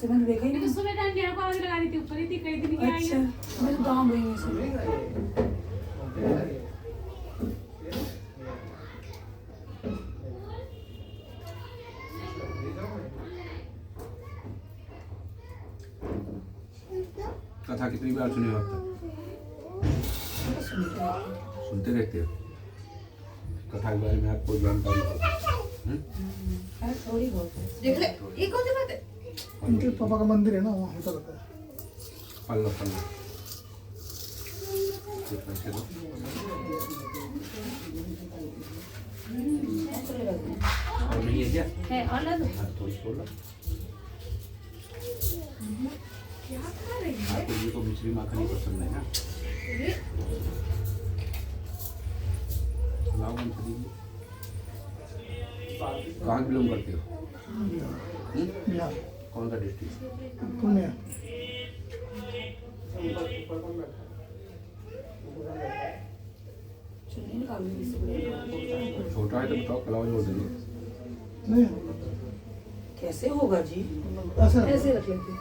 से मैंने देखा ही नहीं। सुबह टाइम मेरे को आवाज लगा दी थी, ऊपर ही थी, कई दिन की आई अच्छा, है। मैं तो गाँव गई हूँ सुबह। कथा कितनी बार सुनी हो अब तक? सुनते रहते हो? कथा के बारे में आपको जानकारी है थोड़ी बहुत है। देख ले, ये कौन सी बात है? उनके पापा का मंदिर है ना, वहाँ होता रहता है। पल्लो पल्लो कुछ पैसे दो। और नहीं है क्या? है और ला दो। हाँ, थोड़ी बोलो। क्या खा रही है? आपको ये तो मिश्री माखनी पसंद है ना? लाओ मन से दीजिए। कहाँ बिलोंग करते हो? बिहार, कौन सा डिस्ट्रिक्ट? पूर्णिया। चुन्नी निकालूंगी इससे। छोटा है तो बताओ, कलावा जोड़ देंगे। नहीं, कैसे होगा जी? ऐसे ऐसे रख लेते।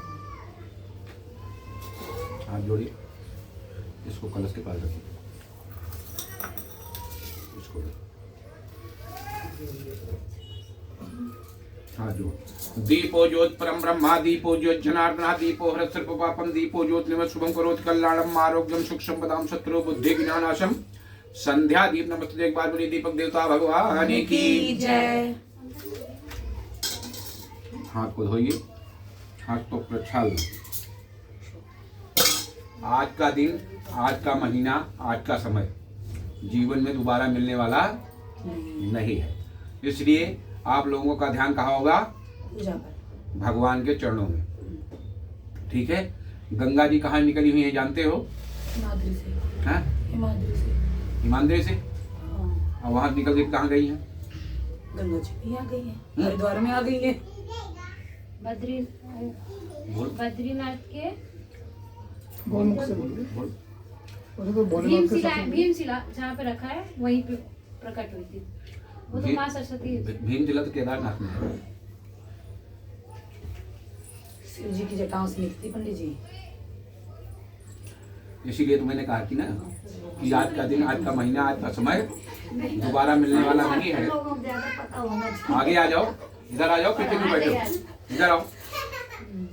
हाथ जोड़िए, इसको कलश के पास रखिए, इसको हाँ जो दीपो ज्योत परम ब्रह्मा दीपो ज्योत जनार्दना दीपो हृत्सर्प पापम दीपो ज्योत निमत शुभम करोति कल्याणम आरोग्यम सुख संपदाम शत्रु बुद्धि विनाशम संध्या दीप नमस्ते। एक बार बोलिए दीपक देवता भगवान की जय। हाथ को धोइए, हाथ को प्रक्षाल। आज का दिन, आज का महीना, आज का समय जीवन में दोबारा मिलने वाला नहीं है, इसलिए आप लोगों का ध्यान कहाँ होगा? पूजा पर। भगवान के चरणों में। ठीक है। गंगा जी कहाँ निकली हुई है जानते हो? हिमाद्री से। हैं? हिमाद्री से। हिमांद्री से। हाँ। और वहां निकल के कहाँ गई हैं? गंगा जी भी आ गई है, हरिद्वार में आ गई है। बद्रीनाथ के गोलमुख से बोलिए। बोल। वैसे तो भोलेनाथ के साथ में- भीमशिला जहाँ पे रखा है वहीं पे प्रकट हुई थी। वो तो माँ सरस्वती भीम जिला तो केदारनाथ में है। शिव जी की जटाओं से निकलती पंडित जी। इसीलिए तो मैंने कहा कि ना कि आज का दिन, आज का महीना, आज का समय दोबारा मिलने वाला नहीं है। आगे आ जाओ, इधर आ जाओ, पीछे क्यों बैठे हो? इधर आओ,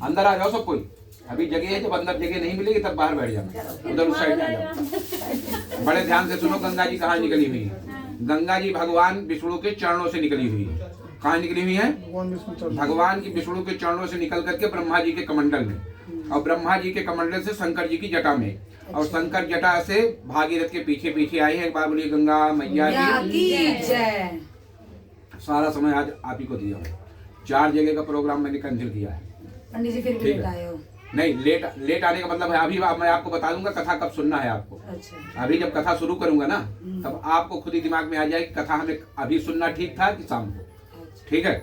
अंदर आ जाओ सब कोई। अभी जगह है, जब अंदर जगह नहीं मिलेगी तब बाहर बैठ जाना, उधर उस साइड में आ जाओ। बड़े ध्यान से सुनो, गंगा जी कहाँ निकली हुई है? गंगा जी भगवान विष्णु के चरणों से निकली हुई है। कहाँ निकली हुई है? भगवान विष्णु चरण। भगवान की विष्णु के चरणों से निकल करके ब्रह्मा जी के कमंडल में, और ब्रह्मा जी के कमंडल से शंकर जी की जटा में, और शंकर जटा से भागीरथ के पीछे पीछे आई है। एक बार बोलिए गंगा मैया की जय। सारा समय आज आप ही को दिया है। 4 जगह का प्रोग्राम मैंने कैंसिल किया है। पंडित जी फिर भी ठीक लेट है। आए हो। नहीं, लेट आने का मतलब है अभी मैं आपको बता दूंगा कथा कब सुनना है आपको। अच्छा। अभी जब कथा शुरू करूंगा ना तब आपको खुद ही दिमाग में आ जाएगी कथा हमें अभी सुनना ठीक था कि शाम को। ठीक है।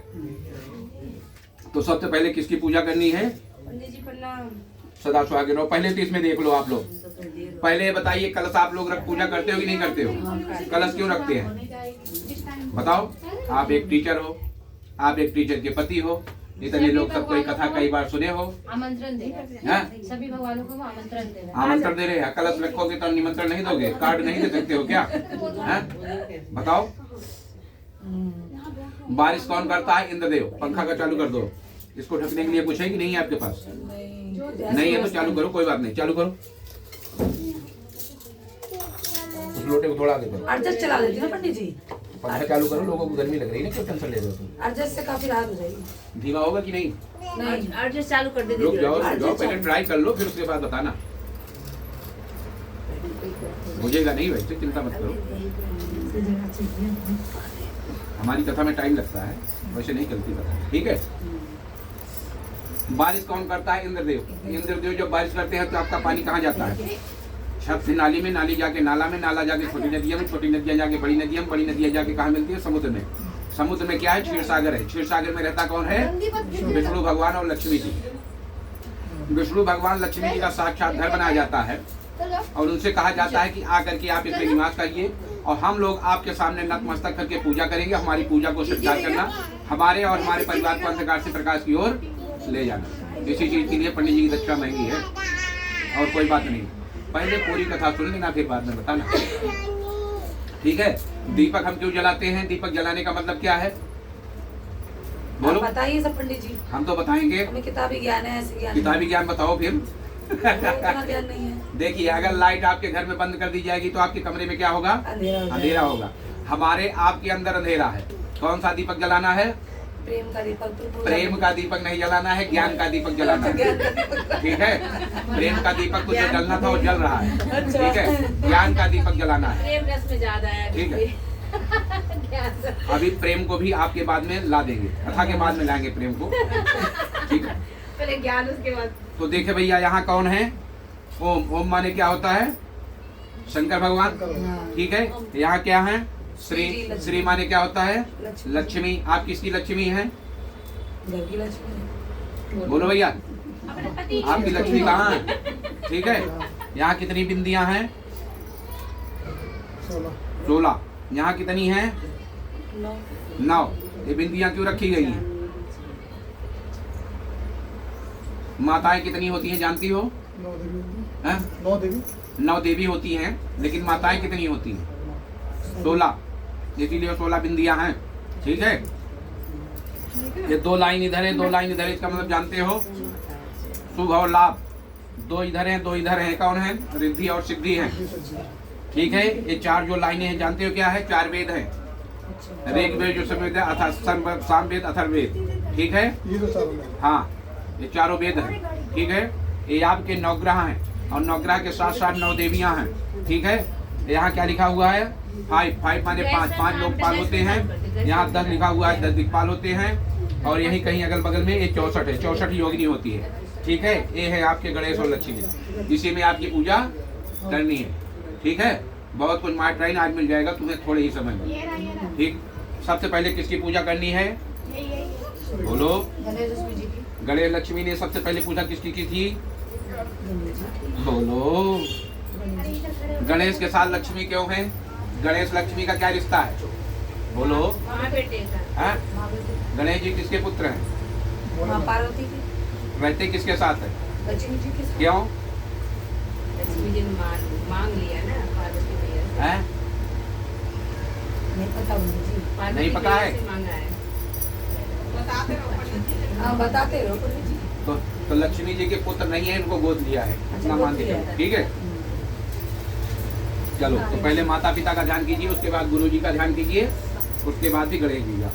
तो सबसे पहले किसकी पूजा करनी है? पंडित जी प्रणाम। सदा सुहागिन रहो। पहले तो इसमें देख लो आप लोग। पहले बताइए, कलश आप लोग पूजा करते हो कि नहीं करते हो? कलश क्यों रखते हैं बताओ? आप एक टीचर हो, आप एक टीचर के पति हो, इतने लोग सब कोई कथा कई बार सुने हो। आमंत्रण दे रहे हैं, सभी भगवानों को आमंत्रण दे रहे हैं। आमंत्रण दे रहे हैं, कलश रखोगे तो निमंत्रण नहीं दोगे? कार्ड नहीं दे सकते हो क्या? हैं? बताओ। बारिश कौन करता है? इंद्रदेव। पंखा का चालू कर दो। इसको ढकने के लिए कुछ है कि नहीं है आपके पास? नहीं है तो चालू करो, कोई बात नहीं, चालू करो। उस लोटे को थोड़ा आगे करो। अर्जस चला लेती ना पंडित जी। पंखा चालू करो, लोगों को गर्मी लग रही है ना, क्यों टेंशन ले रहे हो तुम? अर्जस से काफी राहत हो जाएगी। धीमा होगा कि नहीं? नहीं, अर्जस चालू कर दे रुक दीदी। जाओ, पहले ट्राई कर लो, फिर उसके बाद बताना। बुझेगा नहीं, वैसे चिंता मत करो। हमारी कथा में टाइम लगता है, वैसे नहीं चलती कथा। ठीक है। बारिश कौन करता है? इंद्रदेव। इंद्रदेव जब बारिश करते हैं तो आपका पानी कहाँ जाता है? छत से नाली में, नाली जाके नाला में, नाला जाके छोटी नदियां में, छोटी नदियां जाके बड़ी नदियां में, बड़ी नदियां जाके कहाँ मिलती है? समुद्र में। समुद्र में क्या है? क्षीर सागर है। क्षीर सागर में रहता कौन है? विष्णु भगवान और लक्ष्मी जी। विष्णु भगवान लक्ष्मी जी का साक्षात घर बनाया जाता है और उनसे कहा जाता है कि आकर के आप इसमें निवास करिए और हम लोग आपके सामने नतमस्तक करके पूजा करेंगे। हमारी पूजा को स्वीकार करना, हमारे और हमारे परिवार को अंधकार से प्रकाश की ओर ले जाना। इसी चीज के लिए पंडित जी की दक्षिणा महंगी है, और कोई बात नहीं। पहले पूरी कथा सुन लेना, फिर बाद में बताना, ठीक है। दीपक हम क्यों जलाते हैं? दीपक जलाने का मतलब क्या है? बोलो। आप बताइए सब पंडित जी, हम तो बताएंगे, हमें किताबी ज्ञान है, ऐसे ज्ञान किताबी ज्ञान बताओ फिर। इतना ज्ञान नहीं है। देखिए, अगर लाइट आपके घर में बंद कर दी जाएगी तो आपके कमरे में क्या होगा? अंधेरा हो जाएगा। अंधेरा होगा। हमारे आपके अंदर अंधेरा है। कौन सा दीपक जलाना है? प्रेम का दीपक। प्रेम का दीपक नहीं जलाना है, ज्ञान का दीपक जलाना है, ठीक है। प्रेम का दीपक तो जो जलना था वो जल रहा है, ठीक है। ज्ञान का दीपक जलाना है, प्रेम रस में ज्यादा है, ठीक है। ज्ञान से। अभी प्रेम को भी आपके बाद में ला देंगे, कथा के बाद में लाएंगे प्रेम को, ठीक है। पहले ज्ञान, उसके बाद तो देखे भैया, यहाँ कौन है? ओम। ओम माने क्या होता है? शंकर भगवान, ठीक है। यहाँ क्या है? श्री। श्री माने क्या होता है? लक्ष्मी। आप किसकी लक्ष्मी है? घर की लक्ष्मी। बोलो भैया, अपने पति की आपकी लक्ष्मी कहाँ है? ठीक है। यहाँ कितनी बिंदियां हैं? 16। यहाँ कितनी हैं? 9। ये बिंदियां क्यों रखी गई हैं? माताएं कितनी होती हैं जानती हो? 9 देवी होती हैं? हैं। 9 देवी। 9 देवी होती हैं, लेकिन माताएं कितनी होती हैं? 16। इसीलिए 16 बिंदियां हैं, ठीक है। ये 2 लाइन इधर है, 2 लाइन इधर है, इसका मतलब जानते हो? शुभ और लाभ। 2 इधर हैं, 2 इधर हैं, कौन है? रिद्धि और सिद्धि है, ठीक है। ये 4 जो लाइनें हैं जानते हो क्या है? 4 वेद हैं। ऋग्वेद, यजुर्वेद, सामवेद, अथर्ववेद, ठीक है। ये तो चारों में। हाँ, ये चारों वेद हैं, ठीक है। ये आपके 9 ग्रह हैं, और 9 ग्रह के साथ साथ 9 देवियां हैं, ठीक है। यहाँ क्या लिखा हुआ है? 5 माने 5 लोकपाल होते हैं। यहाँ 10 लिखा हुआ है, 10 दिक्पाल होते हैं। और यही कहीं अगल बगल में ये 64 है, 64 योगिनी होती है, ठीक है। ये है आपके गणेश और लक्ष्मी, इसी में आपकी पूजा करनी है, ठीक है। बहुत कुछ मार्ट्राइन आज मिल जाएगा तुम्हें थोड़े ही समय में, ठीक। सबसे पहले किसकी पूजा करनी है? बोलो। गणेश लक्ष्मी जी की। गणेश लक्ष्मी ने सबसे पहले पूजा किसकी की थी? बोलो। गणेश के साथ लक्ष्मी क्यों है? गणेश लक्ष्मी का क्या रिश्ता है? बोलो। माँ बेटे का। हैं? गणेश जी किसके पुत्र हैं? माँ पार्वती की। रहते किसके साथ है? लक्ष्मी जी के साथ। क्यों? लक्ष्मी जी ने मांग लिया ना पार्वती मैया से। हैं? नहीं पता मुझे जी। पार्वती नहीं पता मैया है? से मांगा है। हाँ बताते रहो पंडित जी। तो लक्ष्मी जी के पुत्र नहीं है, इनको गोद लिया है, इतना मान के चलो, ठीक है। चलो, तो पहले माता पिता का ध्यान कीजिए, उसके बाद गुरु जी का ध्यान कीजिए, उसके बाद ही गणेश जी का।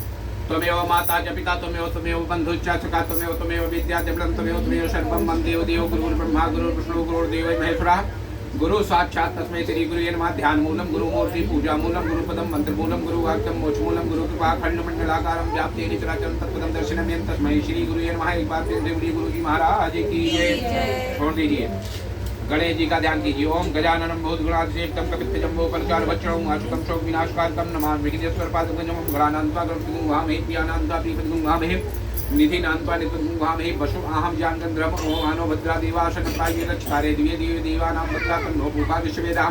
त्वमेव माता च पिता त्वमेव बंधुश्च सखा त्वमेव विद्या च ब्रह्म त्वमेव सर्वं वन्दे देवो गुरुर्ब्रह्मा गुरुर्विष्णुः गुरुर्देवो महेश्वरः गुरु साक्षात् तस्मै श्री गुरुवे नमः। ध्यान मूलम गुरु मूर्ति पूजा मूलम गुरुपदम मंत्र मूलम गुरु वाक्यम मोक्ष मूलम गुरु कृपा खंड मंडलाकारम व्याप्ते निचराचरम तत्पदम दर्शनमेन तस्मै श्री गुरुवे नमः। एक बार फिर देवरी गुरु जी महाराज की जय। छोड़ दीजिए, गणेश जी का ध्यान कीजिए। ओम गजाननम भूतगणाधिसेवितं कपित्थजम्बोफलचारुभक्षणं आशुकं शोक विनाशकारकं नमामि विघ्नेश्वरपादपद्मं गणानान्त्वा गणपतिगुंहामहे प्रियानान्त्वा प्रियपतिगुंहामहे निधिनान्त्वा नित्यगुंहामहे वसु अहं जानगन्धर्म ओमानो भद्रा देवाशनप्राये रक्षकारे दिव्य दिव्य देवानां भद्राकन्नो भूखा विश्ववेदां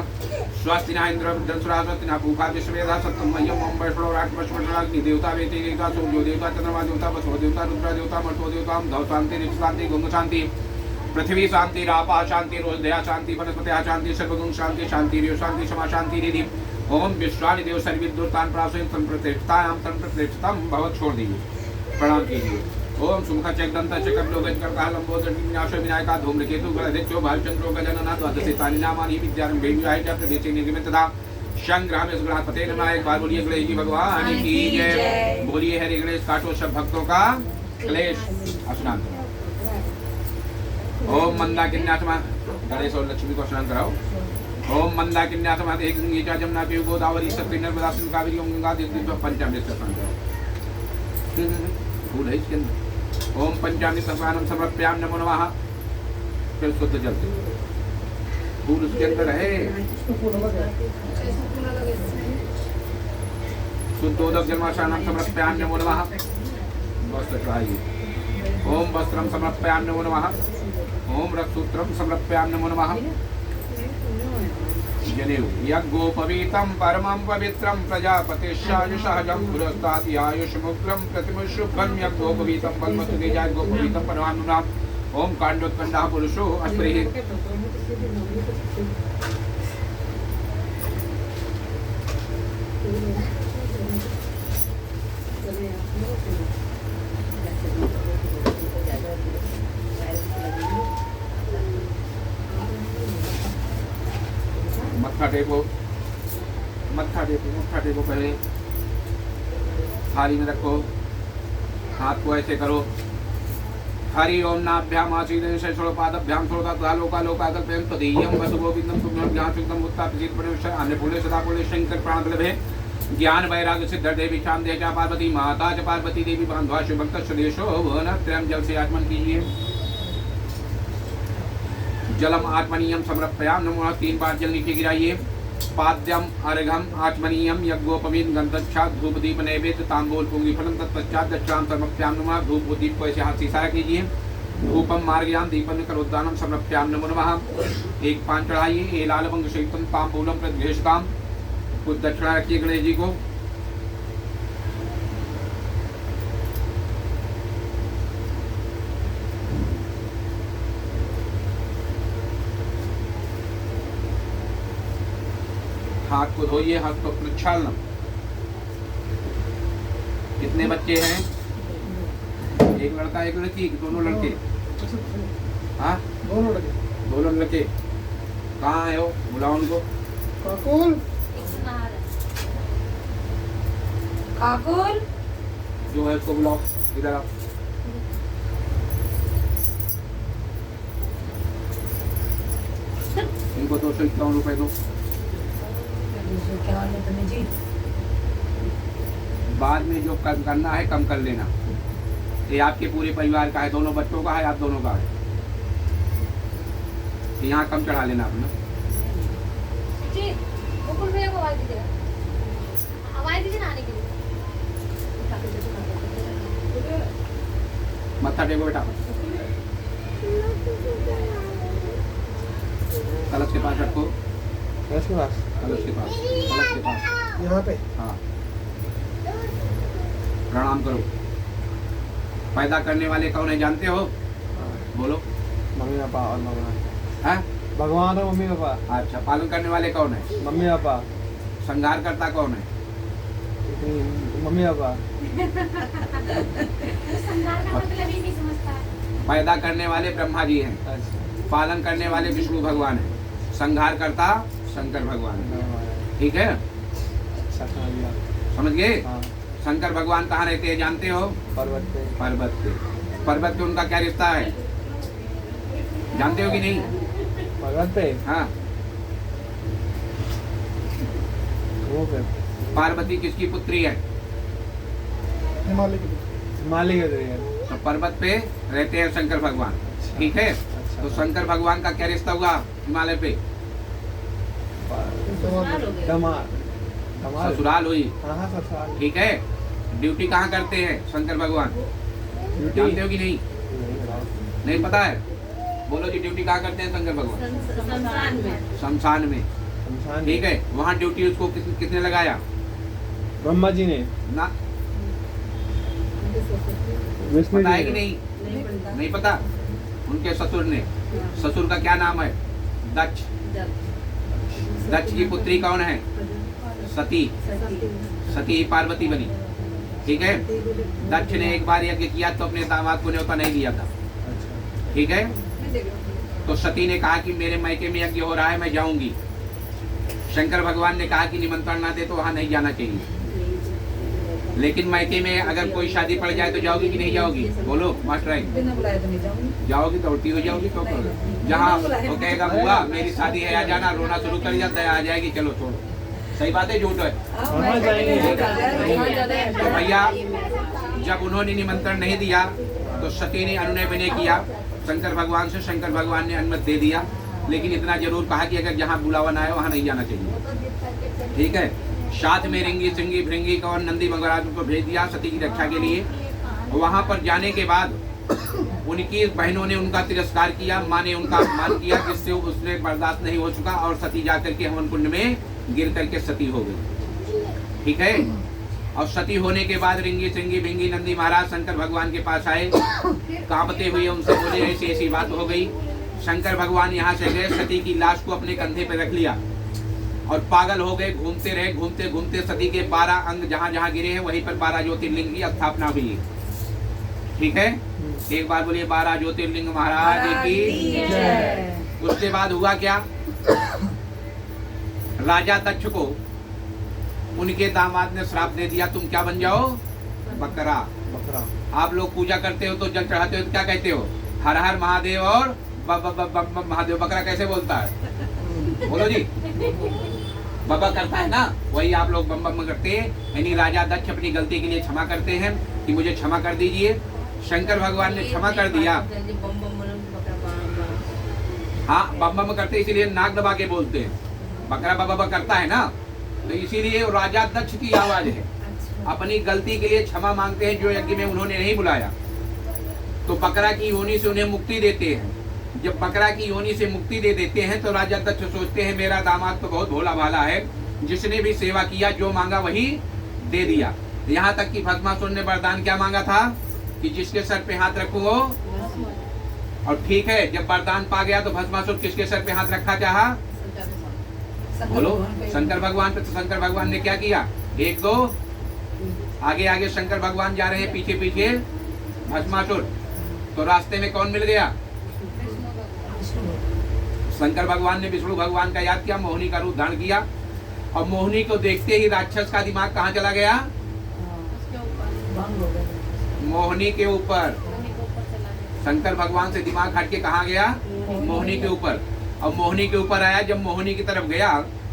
स्वस्तिना इन्द्र वृद्धंसुरा स्वस्तिना भूखा विश्ववेदा सत्यं मह्यं ओम वैष्णवराट्मश्वराग्नि देवता वेते देवता सूर्यो देवता चंद्रमा देवता वसो देवता रुद्रा देवता मठो देवता धौ शांति ऋतु शांति गुंग शांति पृथ्वी शांति रापा शांति रोजदया शांति वनस्पत्या शांति सर्वगुण शांति शांति रियो शांति क्षमा शांति रिधि ओम विश्वानि देव सर्विद्युतान प्रासुन तंप्रतिष्ठायां तंप्रतिष्ठितं भवत्। छोड़ दीजिए, प्रणाम कीजिए। ओम सुमुख चक्रदंत चक्रलोकन करकाल लंबोदर विनाश विनायका धूम्रकेतु गणधेत्यो भालचंद्रो गजानना द्वादशेतानि नामानि विद्यारंभे विवाहिता प्रदेशे निर्गमित तथा संग्रह में गणपते नमः। एक बार बोलिए गणेश जी भगवान की जय। बोलिए हरि गणेश काटो सब भक्तों का क्लेश। स्नान ओम मंदाकिन्यासमा गणेश और लक्ष्मी को स्नान कराओ। ओम मंदाकिन्यासमा एक गंगा जमुना पीयू गोदावरी सप्तमी नर्मदा सिंधु कावेरी ओम गंगा देवी पंचामृत से स्नान कराओ। फूल है इसके अंदर। ओम पंचामृत स्नानम समर्पयामि नमो नमः। फिर शुद्ध जल से फूल उसके अंदर है। शुद्धोदक जन्माशानम समर्पयामि नमो नमः। वस्त्र चढ़ाइए। ओम वस्त्रम समर्पयामि नमो नमः। ओम रक्षसूत्रम समर्पयामि नमो नमः। जनेऊ यज्ञोपवीतं परमं पवित्रं प्रजापतिश्चायुषहजं पुरस्तात् आयुष्मुग्रं प्रतिमुशुभं यज्ञोपवीतं पद्मसुतेजा यज्ञोपवीतं परमां नमः। ओम कांडोत्कंडः पुरुषो अस्पृहि मत्था टेको, मत्था टेको, मत्था टेको। पहले थाली में रखो, हाथ को ऐसे करो। हरि ओम नाभ्याम आसीदेन शैशोपादभ्याम श्रोता लोका लोकाकल्पयं तदीयं वसुगोविंदं तुभ्यं ज्ञानचुक्तं उत्तापसित परमेश्वर अन्य बोले सदा बोले शंकर प्राणवल्लभे ज्ञान वैराग्य सिद्धर देवी शाम देजा पार्वती माता च पार्वती देवी बांधवा शिवभक्त स्वदेशो वन त्रयं जल से आचमन कीजिए। जलम आत्मनीयम समर्पयाम नमो 3 बार जल नीचे गिराइए। पाद्यम अर्घम आचमनीयम यज्ञोपवीत गंधच्छा धूप दीप नैवेद्य तांबूल पुंगी फलम तत्पश्चात दक्षाम समर्पयाम नमः। धूप व दीप को ऐसे हाथ से इशारा कीजिए। धूपम मार्गयाम दीपन करोद्दानम समर्पयाम नमो नमः। एक पान चढ़ाइए। ए लालवंग सहितम तांबूलम प्रद्वेषताम। कुछ दक्षिणा रखिए गणेश जी को। हाथ को धोइए, हाथ को प्रक्षालन। कितने बच्चे हैं? एक लड़का एक लड़की, दोनों लड़के? हाँ, दोनों लड़के। कहाँ है वो? बुलाओ उनको। काकुल काकुल जो है उसको बुलाओ, इधर आओ। इनको 251 रुपए दो। क्या वाले तुम्हें जी? बाद में जो कम करना है कम कर लेना। ये आपके पूरे परिवार का है, दोनों बच्चों का है, आप दोनों का है। यहाँ कम चढ़ा लेना अपना। जी, गोकुल भैया को आवाज दीजिएगा, आवाज दीजिए ना आने के लिए। मत्था टेको बेटा। कलश के पास रखो। कलश के पास, कलश के पास, कलश के पास। यहाँ पे। हाँ, प्रणाम करो। पैदा करने वाले कौन है जानते हो? बोलो। मम्मी पापा और भगवान। हैं? भगवान और मम्मी पापा। अच्छा, पालन करने वाले कौन है? Mummy papa. संहार करता कौन है? Mummy papa. संसार का मतलब ही नहीं समझता। पैदा करने वाले ब्रह्मा जी हैं, अच्छा, पालन करने वाले विष्णु भगवान हैं, संहार करता शंकर भगवान है। ठीक है, अच्छा समझ गया। समझ गए? हाँ, शंकर भगवान कहाँ रहते हैं जानते हो? पर्वत पे। पर्वत पे। पर्वत पे उनका क्या रिश्ता है जानते हो कि नहीं? पर्वत पे। हाँ, वो पे पार्वती किसकी पुत्री है? हिमालय की। हिमालय के जरिए। तो पर्वत पे रहते हैं शंकर भगवान। अच्छा, ठीक है, अच्छा। तो शंकर भगवान का क्या रिश्ता हुआ हिमालय पे? दमार। दमार। ससुराल हुई। हाँ हाँ, ससुराल। ठीक है, ड्यूटी कहाँ करते हैं शंकर भगवान जानते हो कि नहीं? नहीं पता है? बोलो जी, ड्यूटी कहाँ करते हैं शंकर भगवान? संसार में। शमशान में। शमशान। ठीक है, वहाँ ड्यूटी उसको किसने लगाया? ब्रह्मा जी ने। ना, विष्णु पता है जी कि ने। नहीं? नहीं पता? उनके ससुर ने। ससुर का क्या नाम है? दक्ष। दक्ष की पुत्री कौन है? सती। सती ही पार्वती बनी। ठीक है, दक्ष ने एक बार यज्ञ किया तो अपने दामाद को न्योता नहीं दिया था। अच्छा। ठीक है, तो सती ने कहा कि मेरे मायके में यज्ञ हो रहा है, मैं जाऊंगी। शंकर भगवान ने कहा कि निमंत्रण ना दे तो वहां नहीं जाना चाहिए। लेकिन मायके में अगर कोई शादी पड़ जाए तो जाओगी कि नहीं जाओगी? बोलो मास्टर आई। बिना बुलाए तो नहीं जाऊंगी। जाओगी तो उल्टी हो जाओगी तो जहाँ वो कहेगा बुआ मेरी शादी है आ जाना, रोना शुरू कर जाता है, आ जाएगी, चलो छोड़ो। सही बात है झूठ है? वहाँ जाएंगे। तो भैया जब उन्होंने निमंत्रण नहीं दिया तो सती ने अनुनय विनय किया शंकर भगवान से। शंकर भगवान ने अनुमति दे दिया, लेकिन इतना जरूर कहा कि अगर जहाँ बुलावा ना आए वहाँ नहीं जाना चाहिए। ठीक है, साथ में रिंगी सिंगी भृंगी को और नंदी मंगराज को भेज दिया सती की रक्षा के लिए। वहाँ पर जाने के बाद उनकी बहनों ने उनका तिरस्कार किया, माँ ने उनका अपमान किया, जिससे उसने बर्दाश्त नहीं हो चुका और सती जाकर के हवन कुंड में गिर करके सती हो गई। ठीक है, और सती होने के बाद रिंगी सिंगी भिंगी नंदी महाराज शंकर भगवान के पास आए, कांपते हुए उनसे बोले ऐसी ऐसी बात हो गई। शंकर भगवान यहाँ से गए, सती की लाश को अपने कंधे पे रख लिया और पागल हो गए, घूमते रहे। घूमते घूमते सती के 12 अंग जहाँ जहाँ गिरे हैं वहीं पर 12 ज्योतिर्लिंग की स्थापना हुई है। ठीक है, एक बार बोलिए 12 ज्योतिर्लिंग महाराज की जय। उसके बाद हुआ क्या, राजा दक्ष को उनके दामाद ने श्राप दे दिया, तुम क्या बन जाओ, बकरा। बकरा। आप लोग पूजा करते हो तो जल चढ़ाते हो तो क्या कहते हो, हर हर महादेव और महादेव। बकरा कैसे बोलता है, बोलो जी, बाबा करता है ना, वही आप लोग बम बम करते हैं। यानी राजा दक्ष अपनी गलती के लिए क्षमा करते हैं कि मुझे क्षमा कर दीजिए। शंकर भगवान ने क्षमा कर दिया। हाँ, बम बम करते इसीलिए नाक दबा के बोलते हैं, बकरा बाबा करता है ना, तो इसीलिए राजा दक्ष की आवाज है। अपनी गलती के लिए क्षमा मांगते हैं, जो यज्ञ में उन्होंने नहीं बुलाया, तो बकरा की योनि से उन्हें मुक्ति देते हैं। जब बकरा की योनि से मुक्ति दे देते हैं तो राजा दक्ष सोचते हैं मेरा दामाद तो बहुत भोला भाला है, जिसने भी सेवा किया जो मांगा वही दे दिया। यहाँ तक कि भस्मासुर ने वरदान क्या मांगा था कि जिसके सर पे हाथ रखूं वो, और ठीक है, जब वरदान पा गया तो भस्मासुर किसके सर पे हाथ रखा चाहा, बोलो, शंकर भगवान पे। तो शंकर भगवान ने क्या किया, 1 2 आगे आगे शंकर भगवान जा रहे हैं, पीछे पीछे भस्मासुर। तो रास्ते में कौन मिल गया, शंकर भगवान ने विष्णु भगवान का याद किया, मोहिनी का रूप धारण किया, और मोहिनी को देखते ही राक्षस का दिमाग कहाँ चला गया, मोहिनी के ऊपर। शंकर भगवान से दिमाग हट के कहाँ गया, मोहिनी के ऊपर। और मोहिनी के ऊपर आया, जब मोहिनी की तरफ गया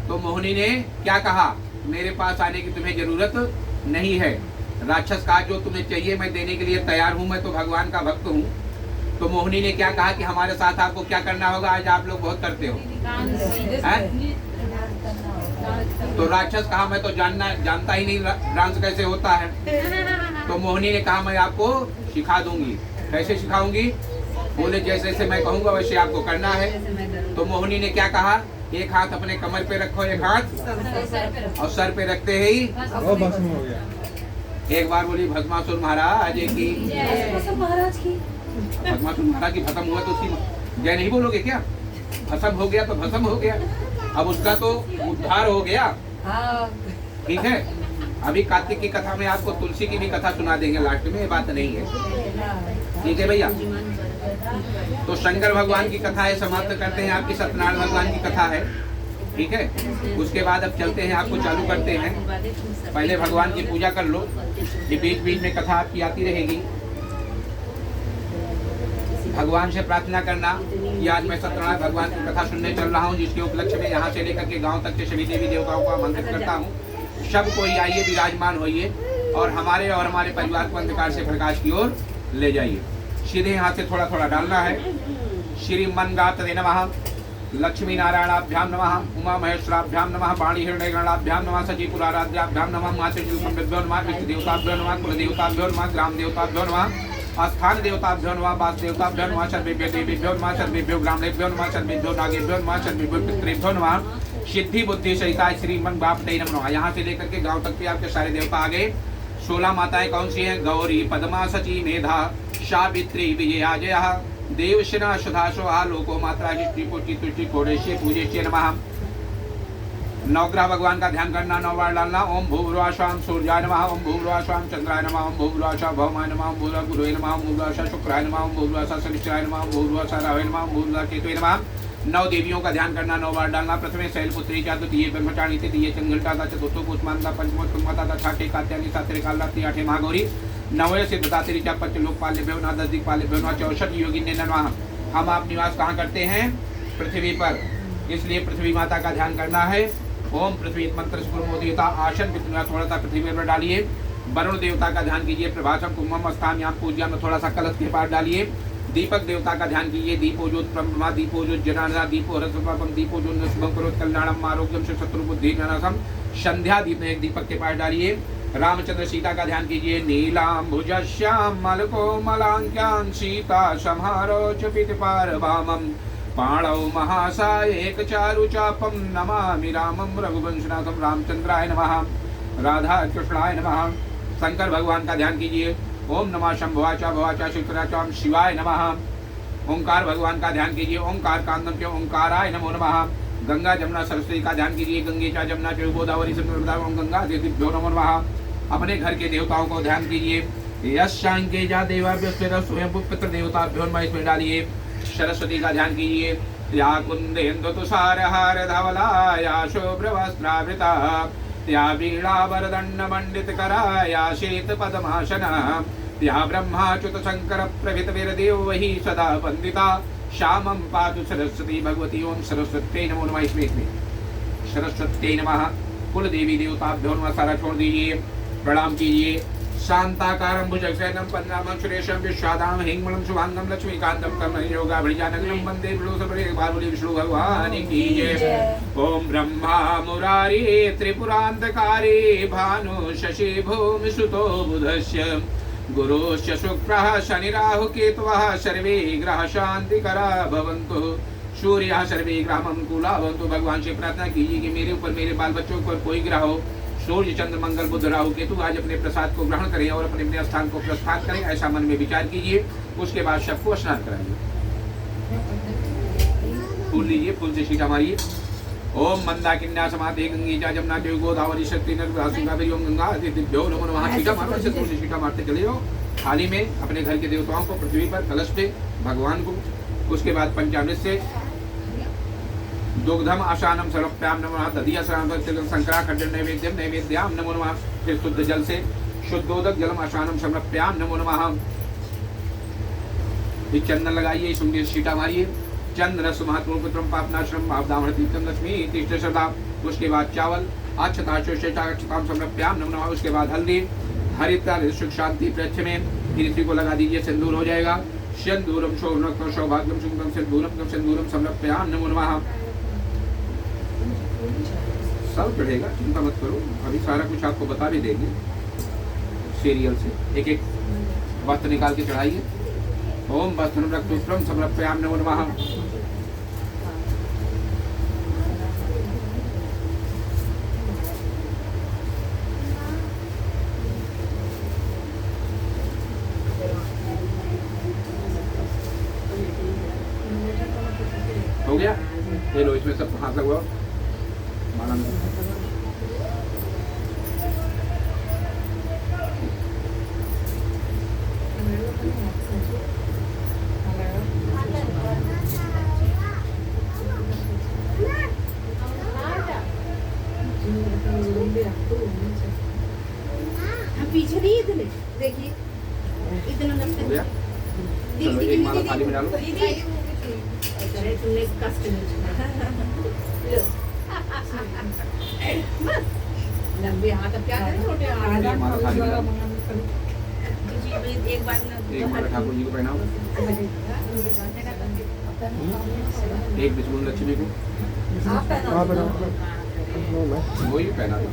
तो मोहिनी ने क्या कहा, मेरे पास आने की तुम्हें जरूरत नहीं है, राक्षस का जो तुम्हें चाहिए मैं देने के लिए तैयार हूँ, मैं तो भगवान का भक्त हूँ। तो मोहिनी ने क्या कहा कि हमारे साथ आपको क्या करना होगा, आज आप लोग बहुत करते हो। तो राक्षस कहा मैं तो जानता ही नहीं डांस कैसे होता है। तो मोहिनी ने कहा मैं आपको सिखा दूंगी। कैसे सिखाऊंगी, बोले जैसे जैसे मैं कहूँगा वैसे आपको करना है। तो मोहिनी ने क्या कहा, एक हाथ अपने कमर पे रखो, एक हाथ और सर पे रखते ही वो भस्म हो गया। एक बार बोली भस्मासुर महाराज की, महाराज की, भस्मासुर महाराज की खत्म हुआ तो उसकी जय नहीं बोलोगे क्या, भस्म हो गया तो भस्म हो गया, अब उसका तो उद्धार हो गया। ठीक है, अभी कार्तिक की कथा में आपको तुलसी की भी कथा सुना देंगे लास्ट में, ये बात नहीं है। ठीक है भैया, तो शंकर भगवान की कथा है, समाप्त करते हैं। आपकी सत्यनारायण भगवान की कथा है, ठीक है। उसके बाद अब चलते हैं, आपको चालू करते हैं। पहले भगवान की पूजा कर लो, ये बीच बीच में कथा आपकी आती रहेगी। भगवान से प्रार्थना करना कि आज मैं सत्यनारायण भगवान की कथा सुनने चल रहा हूँ, जिसके उपलक्ष्य में यहाँ से लेकर के गांव तक के सभी देवी देवताओं को आमंत्रित करता हूँ। सब कोई आइए, विराजमान होइए और हमारे परिवार को अंधकार से प्रकाश की ओर ले जाइए। सीधे हाथ से थोड़ा थोड़ा डालना है। श्री मन गात्रे नमः, लक्ष्मी नारायणाभ्याम नमः, उमा महेश्वराभ्याम नमः, वाणी हिरण्य गणाभ्याम नमः, सची पुराराध्याभ्याम नमः, मातृ समृद्धो नमः, विष्णु देवताभ्यो नमः, कुल देवताभ्यो नमः, ग्राम देवताभ्यो नमः, स्थान देवताभ्यो नमः, वास देवताभ्यो नमः, सर्वेभ्यो देवीभ्यो नमः, सर्वेभ्यो ग्रामेभ्यो नमः, सर्वेभ्यो नागेभ्यो नमः, सर्वेभ्यो पितृभ्यो नमः, सिद्धि बुद्धि सहिता श्रीमन बापते नमः। यहाँ से लेकर के गांव तक के आपके सारे देवता आ गए। 16 माताएं कौन सी हैं, गौरी, पद्मा, सची, मेधा, सावित्री, विजया, जया, देवसेना, सुधासोहा, लोको मात्रा, हिष्टि, पुष्टि, तुष्टि, कोडेश्य, पूजेश्य नमः। नवग्रह भगवान का ध्यान करना, 9 बार डालना। ओम भूर्वाशाम सूर्याय नमः, ओम भूर्वाशाम चंद्राय नमः, ओम भूर्वाशा भौमाय नमः, ओम भूर्वा गुरुवे नमः, ओम भूर्वाशा शुक्राय नमः, ओम भूर्वाशा शनिश्चराय नमः, ओम भूर्वाशा राहवे नमः, ओम भूर्वा केतवे नमः। 9 देवियों का ध्यान करना, 9 बार डालना। प्रथमे शैलपुत्री, द्वितीय ब्रह्मचारिणी, तृतीय चंद्रघंटा, चतुर्थ कुष्मांडा, पंचम माता, छठे कात्यायनी, सातवें कालरात्रि, 8वें महागौरी, 9वें सिद्धदात्री, पंच लोकपालेभ्यो नमः, 10 दिक्पालेभ्यो नमः, 64 योगिन्ये नमः। हम आप निवास कहाँ करते हैं, पृथ्वी पर, इसलिए पृथ्वी माता का ध्यान करना है। ओम पृथ्वी मंत्र गुरु देवता आसन थोड़ा सा पृथ्वी पर डालिए। वरुण देवता का ध्यान कीजिए। प्रभासम कुंभम स्थान पूजा में थोड़ा सा कलश के पास डालिए। दीपक देवता का ध्यान कीजिए। दीपोजोत ब्रह्मा, दीपोजोत जनाना, दीपो रसपापम, दीपोजोत शुभम करोत कल्याणम, आरोग्यम से शत्रु बुद्धि नाशम। संध्या दीप में एक दीपक के पास डालिए। रामचंद्र सीता का ध्यान कीजिए। नीलांबुज श्याम मलको मलांक्यान सीता संहारो चपित पारवामम, पाणौ महासाय एक चारु चापम, नमामि रामम रघुवंशनाथम। रामचंद्राय नमः। राधा कृष्णाय नमः। शंकर भगवान का ध्यान कीजिए। ओम नमः शंभुवाचा भवाचा शिवराचा शिवाय नमः। ओंकार भगवान का ध्यान कीजिए। ओंकार कांदम के ओंकाराय नमो नमः। गंगा जमुना सरस्वती का ध्यान कीजिए। गंगे चा जमुना च गोदावरी नर्मदा ओम गंगा देवीभ्यो नमो नमः। अपने घर के देवताओं को ध्यान कीजिए। यशांके जा देवाभ्यो स्वयं पुत्र देवताभ्यो नमः इसमें डालिए। सरस्वती का ध्यान कीजिए। या कुंदेन्दु तुषारहार धवला या शुभ्रवस्त्रावृता या वीणावरदंड मंडित करा या शीत पद्मासना या ब्रह्माच्युत शंकर प्रभृत वीरदेव वही सदा वंदिता श्यामं पातु सरस्वती भगवती। ओम सरस्वती नमो नमः। इसमें सरस्वती नमः। कुल देवी देवताभ्यो नमः। सारा छोड़ दीजिए, प्रणाम कीजिए। शांताकारं भुजगशयनं पद्मनाभं सुरेशं विश्वाधारं हिंगमलं शुभांगं लक्ष्मीकान्तं कर्मयोगाभिजानगं वन्दे विष्णु विष्णु भगवान की जय। ओम ब्रह्मा मुरारी त्रिपुरान्तकारी भानु शशि भूमि सुतो बुधस्य गुरुश्च शुक्रः शनिराहु केतवः सर्वे ग्रह शांतिकरा भवन्तु। सूर्यः सर्वे ग्रह अनुकूला भवन्तु। भगवान से प्रार्थना कीजिए कि मेरे ऊपर मेरे बाल बच्चों पर कोई ग्रह हो, सूर्य चंद्र मंगल बुध राहु केतु आज अपने प्रसाद को ग्रहण करें और अपने अपने स्थान को प्रस्थान करें, ऐसा मन में विचार कीजिए। उसके बाद सबको स्नान कराइए। फूल लीजिए, फूल से छींटा मारिए। ओम मंदाकिन्या समाधि गंगे चा जमुना देव गोदावरी शक्ति नर्मदा ओम गंगा देवीभ्यो नमो नमः। छींटा मारो, ऐसे फूल से छींटा मारते चले जाओ। थाली में अपने घर के देवताओं को, पृथ्वी पर कलश पे भगवान को। उसके बाद पंचामृत से दुग्धम आशानम सर्वप्याम नमो नमः। दधिया सर्वं संकरा खड्डन नैवेद्यम नैवेद्याम नमो नमः। फिर शुद्ध जल से शुद्धोदक जलम आशानम सर्वप्याम नमो नमः। ये चंदन लगाइए, सुंदर छींटा मारिए। चंद्र सुमहत्पुत्रम पापनाश्रम आपदामह तीर्थम लक्ष्मी तीर्थ श्रद्धा। उसके बाद चावल अक्षताक्षताम समर्प्याम नमो नमः। उसके बाद हल्दी हरित सुख शांति प्रच्छ में फिर इसी को लगा दीजिए, सिंदूर हो जाएगा। सिंदूरम शोभनम सौभाग्यम सुंदरम सिंदूरम सिंदूरम समर्प्याम नमो नमः। सब चढ़ेगा, चिंता मत करो। अभी सारा कुछ आपको बता भी देंगे सीरियल से। एक एक वस्त्र निकाल के चढ़ाइए। ओम वस्त्रम रक्तपुत्रम समर्पयाम नमो नमः। हो गया? ये लो, इसमें सब हाथ लगवाओ। माला में पीछे नहीं इतने देखिए इतना हो गया? चलो एक माला थाली में डालो। अरे तुमने कष्ट लंबे हाथ अब क्या करें, छोटे हाथ। एक माला थाली में डालो। एक बार एक माला ठाकुर जी को पहनाओ। एक बिस्कुट लक्ष्मी को आप पहना वही पहना दो।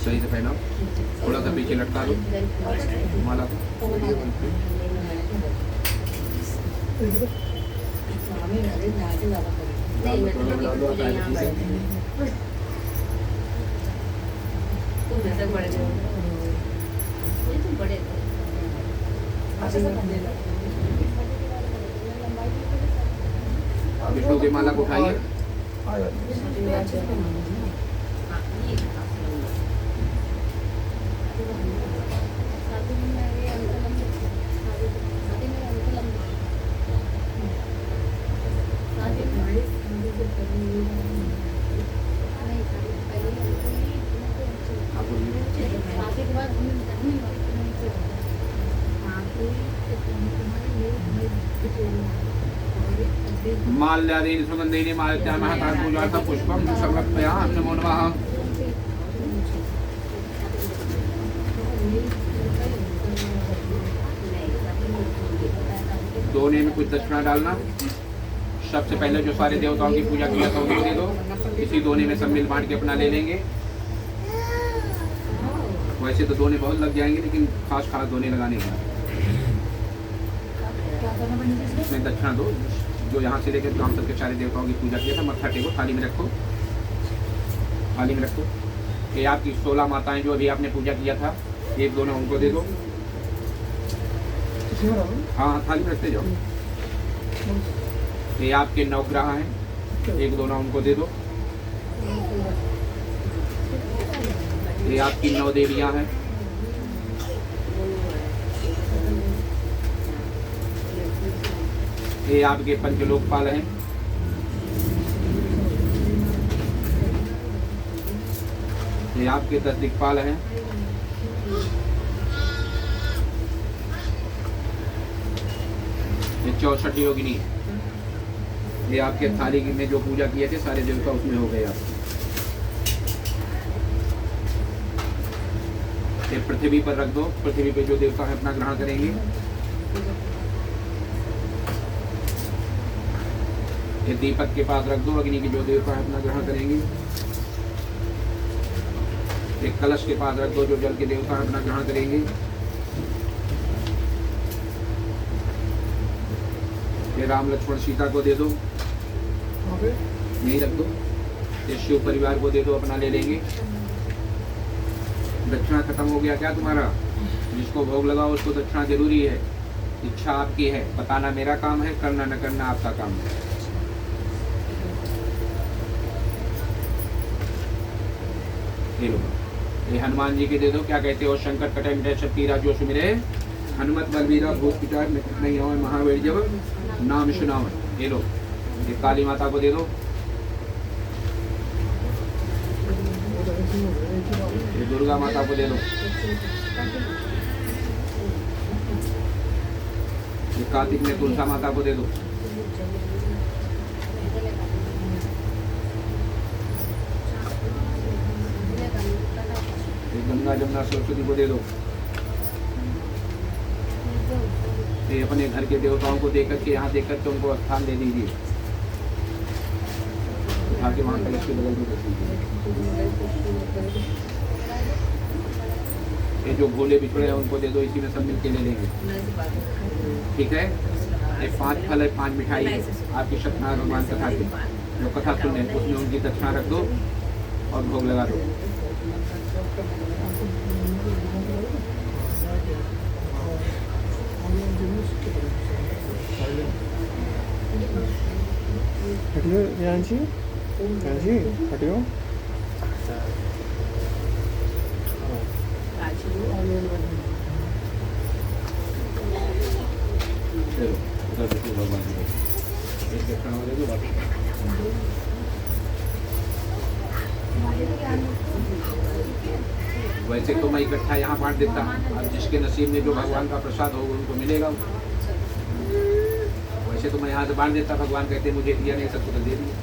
सही से पहनाओ, थोड़ा सा पीछे लटका दो माला को। विष्णु की माला को उठाइए। माल्यादीन सुगंधीनि माल्यामः तात्पूजार्थं पुष्पं समर्पयामि नमो नमः। दोने में कुछ दक्षिणा डालना। सबसे पहले जो सारे देवताओं की पूजा किया था उनको दे दो। इसी दोने में सब मिल बांट के अपना ले लेंगे। वैसे तो दोने बहुत लग जाएंगे, लेकिन खास दोने लगाने का। इसमें दक्षिणा दो। जो यहाँ से लेकर काम तक के सारे देवताओं की पूजा किया था, मत्था टेको, थाली में रखो, थाली में रखो। ये आपकी 16 माताएं जो अभी आपने पूजा किया था, एक दोनों उनको दे दो। हाँ, थाली में रखते जाओ। ये आपके 9 ग्रह हैं, एक दोनों उनको दे दो। ये आपकी 9 देवियां हैं। ये आपके पंचलोकपाल हैं। ये आपके 10 दिक्पाल हैं। ये 64 योगिनी है। ये आपके थाली में जो पूजा किए थे सारे देवता उसमें हो गए आप। ये पृथ्वी पर रख दो। पृथ्वी पे जो देवता है अपना ग्रहण करेंगे। ये दीपक के पास रख दो। अग्नि के जो देवता है अपना ग्रहण करेंगे। एक कलश के पास रख दो। जो जल के देवता है अपना ग्रहण करेंगे। ये राम लक्ष्मण सीता को दे दो, यही रख दो। ये शिव परिवार को दे दो, अपना ले लेंगे। दक्षिणा खत्म हो गया क्या तुम्हारा? जिसको भोग लगाओ उसको दक्षिणा जरूरी है। इच्छा आपकी है, बताना मेरा काम है, करना न करना आपका काम है। ये लो, ये हनुमान जी के दे दो। क्या कहते हो? संकट कटे मिटे सब पीरा जो सुमिरे, हनुमत बलबीरा भूत पिटार निकट नहीं आवे, महावीर जब नाम सुनाओ। ये लो, ये काली माता को दे दो। ये दुर्गा माता को दे दो। ये कार्तिक में तुलसा माता को दे दो। ये गंगा जमुना सरस्वती को दे दो। ये अपने घर के देवताओं को देकर के यहाँ देकर के उनको स्थान दे दीजिए। उठा के वहाँ कलश के बगल में रख दीजिए। ये जो भोले बिछड़े हैं उनको दे दो। इसी में सब मिलके ले लेंगे, ठीक है? ये 5 फल है, 5 मिठाई है आपकी सत्यनारायण भगवान कथा की जो कथा सुने, उसमें उनकी दक्षिणा रख दो और भोग लगा दो। हटियो यांशी, यांशी हटियो। भगवान एक दक्षिणा दे दो। बाकी वैसे तो मैं इकट्ठा यहाँ बांट देता हूँ। अब जिसके नसीब में जो भगवान का प्रसाद होगा उनको मिलेगा। वैसे तो मैं यहाँ से बांट देता, भगवान कहते मुझे दिया नहीं, सबको तो दे दिया।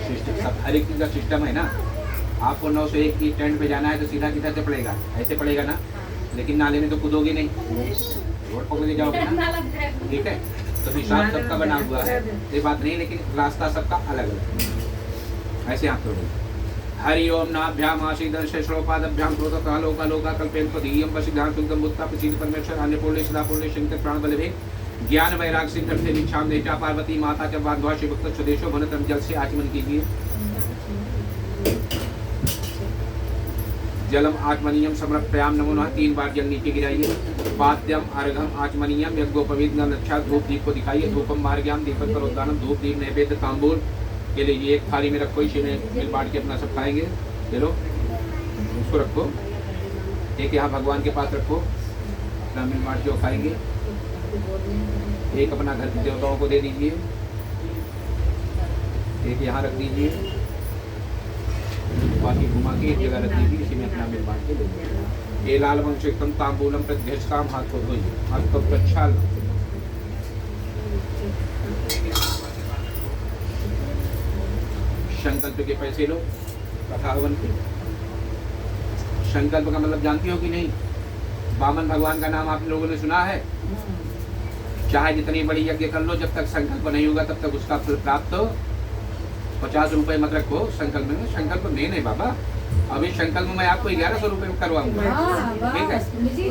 सिस्टम सब हर एक चीज़ का सिस्टम है ना। आपको 901 की स्टैंड पे जाना है तो सीधा किधर से पड़ेगा? ऐसे पड़ेगा ना। लेकिन नाले में तो कूदोगे नहीं, रोड पकड़ के जाओगे ना, ठीक है? तो हिसाब सबका बना हुआ है, ये बात नहीं, लेकिन रास्ता सबका अलग अलग। ऐसे आप तोड़ो। हरि ओम नाभ्याम आशीदन शेषोपादभ्याम क्रोधतः लोका लोका कल्पेन पदीयम वशिधान तुंगम मुत्ता प्रसीद परमेश्वर अन्यपूर्णे सदापूर्णे शंकर प्राण बलभे ज्ञान वैराग सिद्धम से दीक्षाम देता पार्वती माता के बाद द्वाशी भक्त स्वदेशो भनतम जल से आचमन कीजिए। जलम आचमनीयम समर्पयाम नमो नमः 3 बार जल नीचे गिराइए। पाद्यम अर्घम आचमनीयम यज्ञोपवीत नक्षा धूप दीप को दिखाइए। धूपम मार्ग्याम दीपक करोदानम धूप दीप नैवेद्य तांबूल के लिए एक थाली में रखो। इसी में मिल बांट के अपना सब खाएंगे। चलो उसको रखो, एक यहाँ भगवान के पास रखो, अपना मिल बांट के खाएंगे। एक अपना घर के देवताओं को दे दीजिए, एक यहाँ रख दीजिए, बाकी घुमा के एक जगह रख दीजिए। इसी में अपना मिल बांट के दे दीजिए। ये लाल वंशम तांबूलम प्रत्यक्षकाम, हाथ को धोइए, हाथ को प्रक्षाल। संकल्प के पैसे लो, कथा हवन के। संकल्प का मतलब जानती हो कि नहीं? वामन भगवान का नाम आप लोगों ने सुना है? चाहे जितनी बड़ी यज्ञ कर लो, जब तक संकल्प नहीं होगा तब तक उसका फल प्राप्त हो। 50 रुपए मत रखो संकल्प में। संकल्प मेन है बाबा, अभी संकल्प में मैं आपको 1100 रुपये में करवाऊंगा। हाँ ठीक है। बस पंडित जी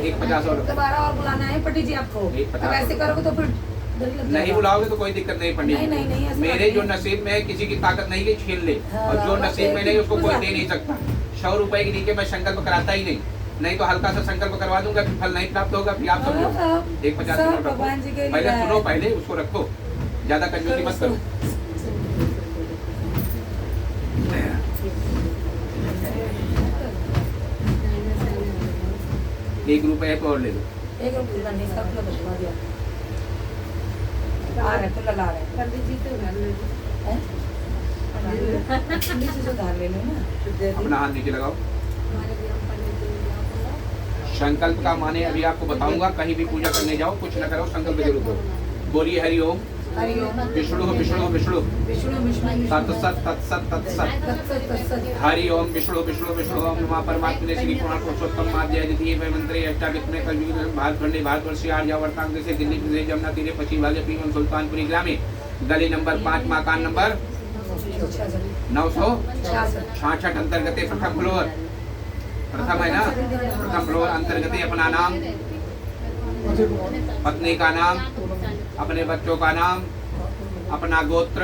एक 50 और दोबारा और बुलाना है पंडित जी आपको। एक 50 अब ऐसे करोगे तो फिर डर लग नहीं जाएगा। बुलाओगे तो कोई दिक्कत नहीं पंडित जी। नहीं, ऐसा मेरे नहीं। जो नसीब में है किसी की ताकत नहीं कि छीन ले, और जो हाँ, नसीब में नहीं उसको कोई पूरा। दे नहीं सकता। 100 रुपए के नीचे मैं संकल्प कराता ही नहीं तो हल्का सा संकल्प करवा दूंगा, फिर फल नहीं प्राप्त होगा, फिर आप सब लोग एक 50 सब नोट रखो। भगवान जी के पहले लिए सुनो, है। पहले उसको रखो, ज्यादा कंजूसी मत करो। एक रुपए है तो और ले लो। एक रुपये का नहीं, सब लोग बता दिया। आ रहे तो लगा रहे हैं। पंडित जी तो घर में हैं? पंडित जी से उधार ले लो ना, फिर दे दी। अपना हाथ नीचे लगाओ। हमारे भी हम पंडित जी को बुलाओ। संकल्प का माने अभी आपको बताऊंगा, कहीं भी पूजा करने जाओ कुछ न करो, संकल्प जरूर करो। बोलिए हरि ओम हरि ओम विष्णु विष्णु विष्णु विष्णु विष्णु तत्सत तत्सत तत्सत। तत्सत तत्सत। हरि ओम विष्णु विष्णु विष्णु ओम नमः परमात्मने श्री पुराण पुरुषोत्तम माध्याय द्वितीय मंत्रे अष्टावित में कलयुग भारतखंडे भारतवर्षीय आर्यावर्तांग से दिल्ली प्रदेश जमुना तीरे पश्चिम वाले पीवन सुल्तानपुरी ग्रामीण गली नंबर 5 मकान नंबर 966 अंतर्गत प्रथम फ्लोर, प्रथम है ना, प्रथम फ्लोर अंतर्गत अपना नाम, पत्नी का नाम, अपने बच्चों का नाम, अपना गोत्र,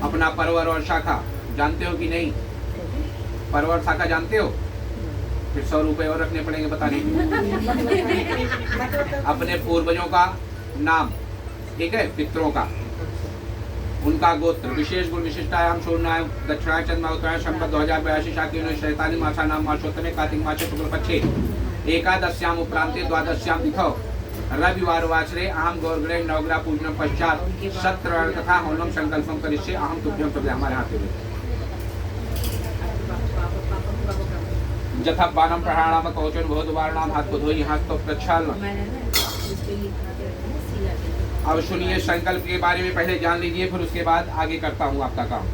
अपना परवर और शाखा जानते हो कि नहीं? परवर शाखा जानते हो? फिर 100 रुपए और रखने पड़ेंगे बताने के। अपने पूर्वजों का नाम, ठीक है, पितरों का, उनका गोत्र, विशेष गुण विशिष्टायाम शून्याम दक्षिणाय चंद्रमा उत्तरायण संवत 2082 शाकी 47 मासा नाम मासोत्तमे कार्तिक मासे शुक्ल पक्षे एकादश्याम उपरांते द्वादश्याम दिखो रविवार वासरे अहम गौरग्रह नवग्रह पूजन पश्चात सत्र तथा होलम संकल्पम करिष्ये अहम तुभ्यम सब हमारे हाथ में जथा बाणम प्रहाणाम कवचन बहुत वारणाम हाथ को धोई हाथ को प्रक्षालन। मैंने ना इसके लिए बना के रखा है, सिला के। अब सुनिए, संकल्प के बारे में पहले जान लीजिए, फिर उसके बाद आगे करता हूँ आपका काम।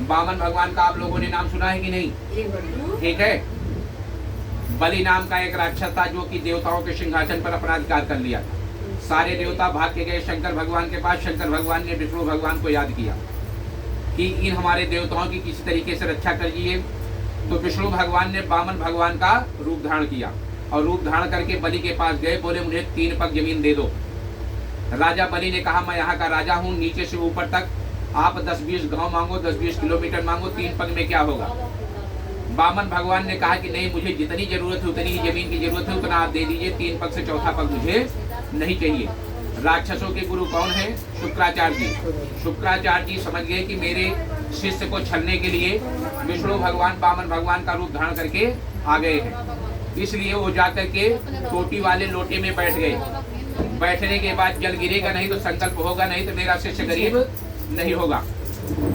बामन भगवान का आप लोगों ने नाम सुना है कि नहीं? एक बार ठीक है। बलि नाम का एक राक्षस था जो कि देवताओं के सिंहासन पर अपना अधिकार कर लिया था। सारे देवता भाग के गए शंकर भगवान के पास। शंकर भगवान ने विष्णु भगवान को याद किया कि इन हमारे देवताओं की किसी तरीके से रक्षा करिए। तो विष्णु भगवान ने बामन भगवान का रूप धारण किया और रूप धारण करके बलि के पास गए, बोले मुझे 3 पग जमीन दे दो। राजा बलि ने कहा मैं यहाँ का राजा हूँ, नीचे से ऊपर तक आप 10-20 गांव मांगो, 10-20 किलोमीटर मांगो, 3 पग में क्या होगा। बामन भगवान ने कहा कि नहीं, मुझे जितनी जरूरत है उतनी ही जमीन की जरूरत है, उतना आप दे दीजिए, 3 पग से चौथा पग मुझे नहीं चाहिए। राक्षसों के गुरु कौन है? शुक्राचार्य जी। शुक्राचार्य जी समझ गए कि मेरे शिष्य को छलने के लिए विष्णु भगवान बामन भगवान का रूप धारण करके आ गए हैं, इसलिए वो जाकर के टोटी वाले लोटे में बैठ गए। बैठने के बाद जल गिरेगा नहीं तो संकल्प होगा, नहीं तो मेरा शिष्य गरीब नहीं होगा।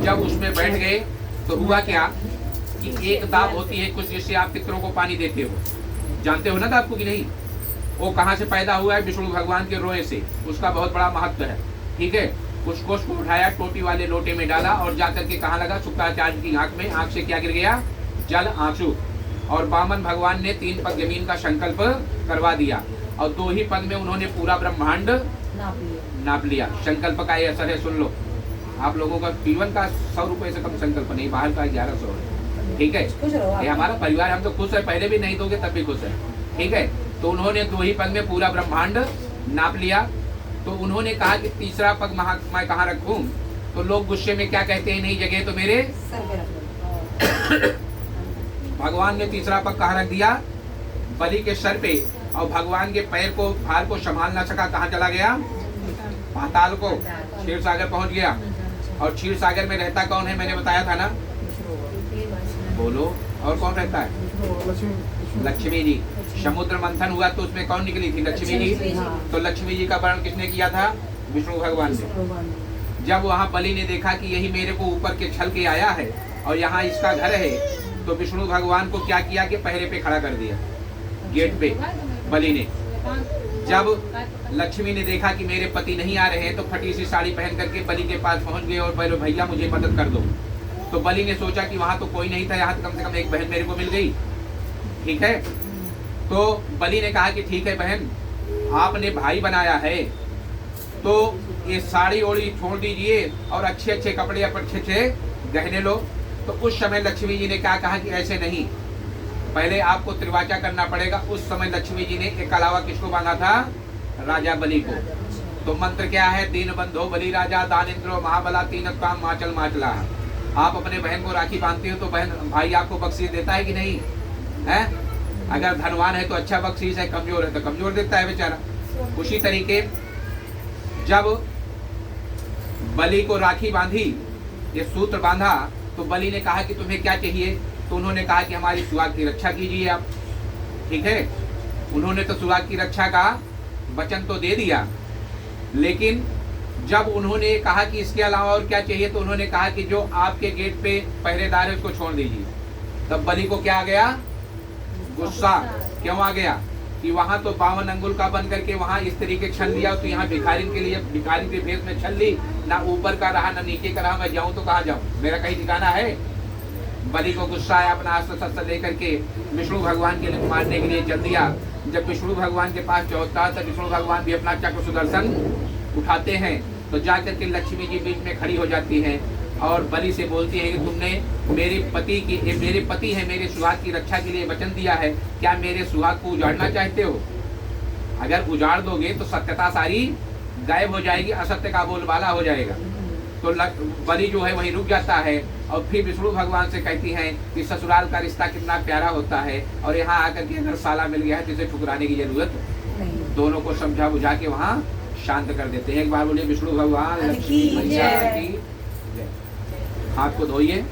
जब उसमें बैठ गए तो हुआ क्या कि एक दाब होती है कुछ, जिससे आप पितरों को पानी देते हो, जानते हो ना दाब को कि नहीं? वो कहाँ से पैदा हुआ है? विष्णु भगवान के रोए से। उसका बहुत बड़ा महत्व है, ठीक है। उस कोष को उठाया, टोटी वाले लोटे में डाला और जाकर के कहाँ लगा? शुक्राचार्य की आंख में। आंख से क्या गिर गया? जल, आंसू। और बामन भगवान ने 3 पग जमीन का संकल्प करवा दिया और 2 ही पग में उन्होंने पूरा ब्रह्मांड नाप लिया। संकल्प का ये असर है, सुन लो। आप लोगों का जीवन का 100 रुपए से कम संकल्प नहीं, बाहर का 1100 है, ठीक है। ये हमारा परिवार, हम तो खुश है, पहले भी नहीं दोगे तब भी खुश है, ठीक है। तो उन्होंने 2 ही पग में पूरा ब्रह्मांड नाप लिया। तो उन्होंने कहा कि तीसरा पग मैं कहाँ रखूं? तो लोग गुस्से में क्या कहते हैं, नहीं जगह तो मेरे भगवान ने तीसरा पग कहाँ रख दिया? बलि के सर पे। और भगवान के पैर को, भार को संभाल ना सका, कहाँ चला गया? पाताल को, क्षीर सागर पहुंच गया। और क्षीर सागर में रहता कौन है? मैंने बताया था ना, बोलो। और कौन रहता है? लक्ष्मी जी। समुद्र मंथन हुआ तो उसमें कौन निकली थी? लक्ष्मी जी। तो लक्ष्मी जी का वर्ण किसने किया था? विष्णु भगवान ने। जब वहाँ बलि ने देखा कि यही मेरे को ऊपर के छल के आया है और यहाँ इसका घर है, तो विष्णु भगवान को क्या किया कि पहरे पे खड़ा कर दिया, गेट पे बलि ने। जब लक्ष्मी ने देखा कि मेरे पति नहीं आ रहे हैं तो फटी सी साड़ी पहन करके बलि के पास पहुंच गए और बोले भैया मुझे मदद कर दो। तो बलि ने सोचा कि वहाँ तो कोई नहीं था, यहाँ तो कम से कम एक बहन मेरे को मिल गई, ठीक है। तो बलि ने कहा कि ठीक है बहन, आपने भाई बनाया है तो ये साड़ी ओड़ी छोड़ दीजिए और अच्छे अच्छे कपड़े, अच्छे अच्छे गहने लो। तो उस समय लक्ष्मी जी ने क्या कहा कि ऐसे नहीं, पहले आपको त्रिवाचा करना पड़ेगा। उस समय लक्ष्मी जी ने एक अलावा किसको बांधा था? राजा बलि को। तो मंत्र क्या है? दीन बंधो बलि राजा दानिंद्रो महाबला तीन काम माचल माचला। आप अपने बहन को राखी बांधते हो तो बहन भाई आपको बख्शीश देता है कि नहीं है? अगर धनवान है तो अच्छा बख्शीश है, कमजोर है तो कमजोर देता है बेचारा। उसी तरीके जब बलि को राखी बांधी, ये सूत्र बांधा, तो बलि ने कहा कि तुम्हें क्या चाहिए? तो उन्होंने कहा कि हमारी सुहाग की रक्षा कीजिए आप। ठीक है, उन्होंने तो सुहाग की रक्षा का वचन तो दे दिया, लेकिन जब उन्होंने कहा कि इसके अलावा और क्या चाहिए, तो उन्होंने कहा कि जो आपके गेट पे पहरेदार है उसको छोड़ दीजिए। तब बलि को क्या आ गया? गुस्सा। क्यों आ गया? कि वहां तो 52 अंगुल का बन करके वहां इस तरीके छल लिया, तो यहाँ भिखारी के लिए भिखारी के भेष में छल ली, ना ऊपर का रहा ना नीचे का रहा, मैं जाऊं तो कहाँ जाऊं, मेरा कहीं ठिकाना है? बलि को गुस्सा आया, अपना अस्त्र शस्त्र लेकर के विष्णु भगवान के लिए मारने के लिए चल दिया। जब विष्णु भगवान के पास पहुंचता है तो विष्णु भगवान भी अपना चक्र सुदर्शन उठाते हैं, तो जाकर के लक्ष्मी जी बीच में खड़ी हो जाती हैं और बलि से बोलती है कि तुमने मेरे पति है, मेरे सुहाग की रक्षा के लिए वचन दिया है, क्या मेरे सुहाग को उजाड़ना चाहते हो? अगर उजाड़ दोगे तो सत्यता सारी गायब हो जाएगी, असत्य का बोलबाला हो जाएगा। तो बलि जो है वहीं रुक जाता है और फिर विष्णु भगवान से कहती हैं कि ससुराल का रिश्ता कितना प्यारा होता है, और यहाँ आकर के अगर साला मिल गया है तो इसे ठुकराने की जरूरत नहीं। दोनों को समझा बुझा के वहाँ शांत कर देते हैं। एक बार बोलिए विष्णु भगवान लक्ष्मी मैया की जय। हाथ को धोइए।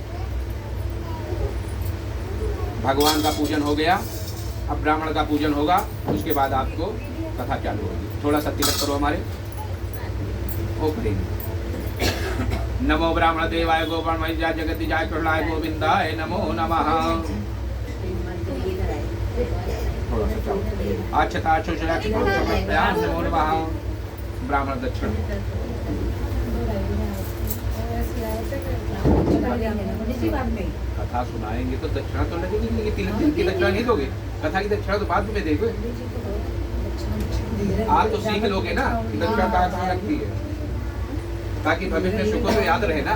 भगवान का पूजन हो गया, अब ब्राह्मण का पूजन होगा, उसके बाद आपको कथा चालू होगी। थोड़ा सा तिलक करो हमारे, ओ करेंगे। नमो ब्राह्मण देवाय गोपाल महिजा जगति जाय प्रहलाय गोविंदाय नमो नमः। थोड़ा सा चालू। अच्छता शुचरा नमो नमः। ब्राह्मण दक्षिण कथा सुनाएंगे तो दक्षिणा तो लगेगी, तिलक की दक्षिणा नहीं दोगे, कथा की दक्षिणा तो बाद में देखो। आप तो सीख लोगे ना कि दक्षिणा कहाँ लगती है, ताकि भविष्य में सुख तो याद रहे ना।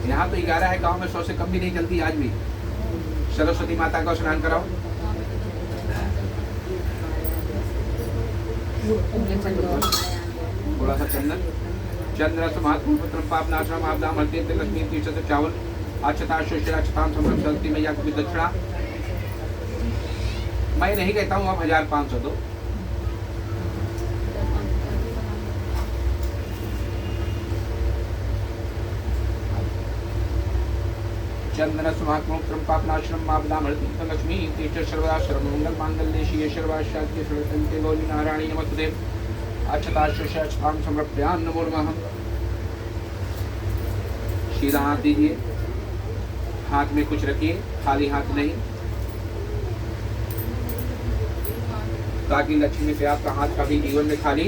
यहाँ तो 11 है, गांव में 100 से कम भी नहीं चलती आज भी। सरस्वती माता का स्नान कराओ। थोड़ा सा चंदन, चंद्र समात्म पाप नाशनम आपदा मरते लक्ष्मी तीर्थ चावल अक्षता शुष्टाम समर्थ चलती मैया की दक्षिणा। मैं नहीं कहता हूँ आप 1500 दो। चंदन समात्म पापनाश्रम आपदा मरती लक्ष्मी तीर्थ सर्वदा सर्वमंगल मांगल्ये शिवे सर्वाशाद्य सर्वतंते गौरी नारायणी नमस्ते। अक्षताम समर्पयाम नमो नमः। सीधा हाथ दीजिए, हाथ में कुछ रखिए, खाली हाथ नहीं, ताकि लक्ष्मी से आपका हाथ कभी जीवन में खाली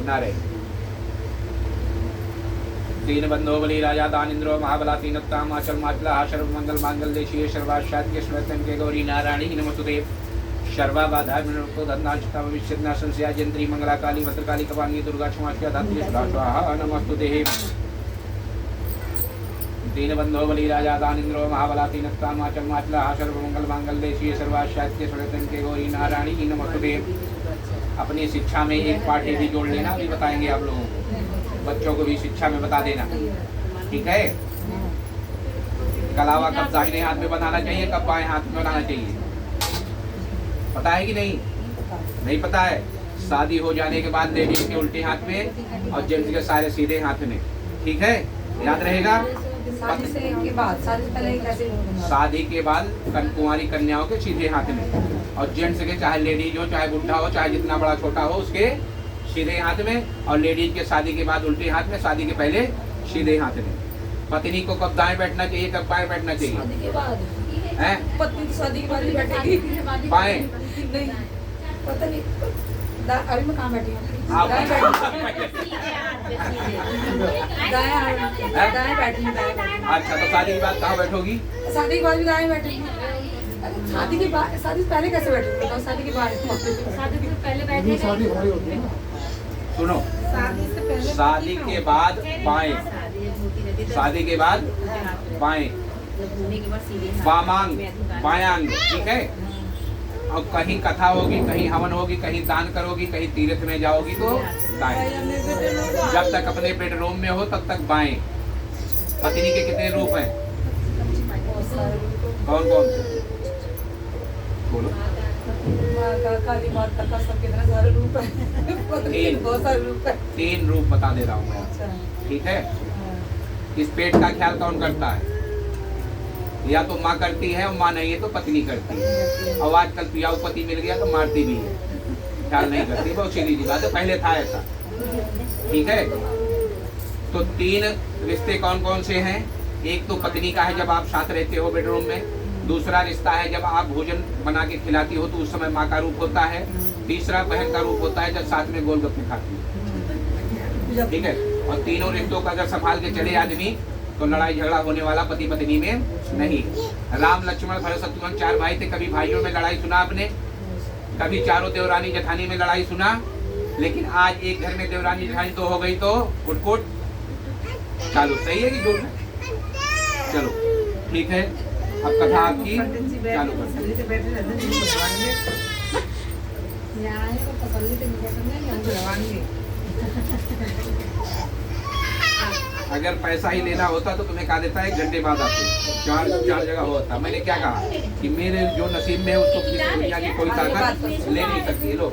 ना रहे। तीन बंधो बलि राजा दानिंद्रो महाबला तीनत्ता माचल माचला सर्वमंगल मांगल्ये शिवे सर्वाशाद्य सर्वतंते गौरी नारायणी नमोस्तुते। सर्वा बाधा विनोको धन्नाचता भविष्यन्ना संशया जयंत्री मंगला काली भद्रकाली कपालिनी दुर्गा क्षमा धात्री स्वाहा नमस्तुते। तीन बंधो बलि राजा दानिंद्रो महाबला तीनत्ता माचल माचला सर्वमंगल मांगल्ये शिवे सर्वाशाद्य सर्वतंते गौरी नारायणी नमोस्तुते। अपनी शिक्षा में एक पाठ भी जोड़ लेना, अभी बताएंगे आप लोगों को, बच्चों को भी शिक्षा में बता देना, ठीक है। कलावा कब दाहिने हाथ में बनाना चाहिए, कब बाएं हाथ में बनाना चाहिए, पता है कि नहीं? नहीं पता है। शादी हो जाने के बाद लेडीज के उल्टे हाथ में और जेंट्स के सारे सीधे हाथ में, ठीक है, याद रहेगा। शादी के बाद कुंवारी कन्याओं के सीधे हाथ में, और जेंट्स के चाहे लेडीज हो चाहे बुढ़ा हो चाहे जितना बड़ा छोटा हो उसके सीधे हाथ में, और लेडीज के शादी के बाद उल्टे हाथ में, शादी के पहले सीधे हाथ में। पत्नी को कब दाएं बैठना चाहिए, कब बाएं बैठना चाहिए? पत्नी तो शादी के बाद ही बैठेगी, बाएं नहीं पता नहीं। अभी मैं कहाँ बैठी हूँ? दाएं बैठी हूँ। अच्छा, तो शादी के बाद कहाँ बैठोगी? शादी के बाद भी दाएं बैठेगी। शादी के बाद, शादी से पहले कैसे बैठेगी? बताओ, शादी के बाद। शादी से पहले बैठे शादी हो रही होती है ना। सुनो, शादी से पहले शादी के बाद बाएं, शादी जब होती रहती है, शादी के बाद बाएं, जब होने के बाद सीधे हाथ वामांग में अधिकार। बायांग, ठीक है। और कहीं कथा होगी, कहीं हवन होगी, कहीं दान करोगी, कहीं तीर्थ में जाओगी तो दाएं। जब तक अपने बेडरूम में हो तब तक बाएं। पत्नी के कितने रूप हैं? कौन कौन से? बोलो। माता, काली माता का सब कितना सारे रूप है। पत्नी बहुत सारे रूप है। 3 रूप बता दे रहा हूँ मैं, अच्छा, ठीक है। हाँ। इस पेट का ख्याल कौन करता है? या तो माँ करती है, और माँ नहीं है तो पत्नी करती है। और आजकल पियाऊ पति मिल गया तो मारती भी है, ख्याल नहीं करती। बहुत सीधी सी बात है, पहले था ऐसा, ठीक है। तो 3 रिश्ते कौन कौन से हैं? एक तो पत्नी का है जब आप साथ रहते हो बेडरूम में। दूसरा रिश्ता है जब आप भोजन बना के खिलाती हो तो उस समय माँ का रूप होता है। तीसरा बहन का रूप होता है जब साथ में गोलगप्पे खाती हो, ठीक है। और तीनों रिश्तों का अगर संभाल के चले आदमी तो लड़ाई झगड़ा होने वाला पति पत्नी में नहीं। राम लक्ष्मण भरत शत्रुघ्न 4 भाई थे। कभी भाइयों में लड़ाई सुना आपने? कभी चारों देवरानी जेठानी में लड़ाई सुना? लेकिन आज एक घर में देवरानी जेठानी तो हो गई तो कुटकुट चालू। सही है कि झूठ है? चलो ठीक है, अब कथा आपकी चालू करते हैं। बैठे रहते हैं, भगवान में यहाँ आए तो तसल्ली से निकल करने नहीं हमको भगवान में अगर पैसा ही लेना होता तो तुम्हें कहा देता है 1 घंटे बाद आते। 4 जगह होता। मैंने क्या कहा कि मेरे जो नसीब में है उसको किसी दुनिया की कोई ताकत ले नहीं सकती। लो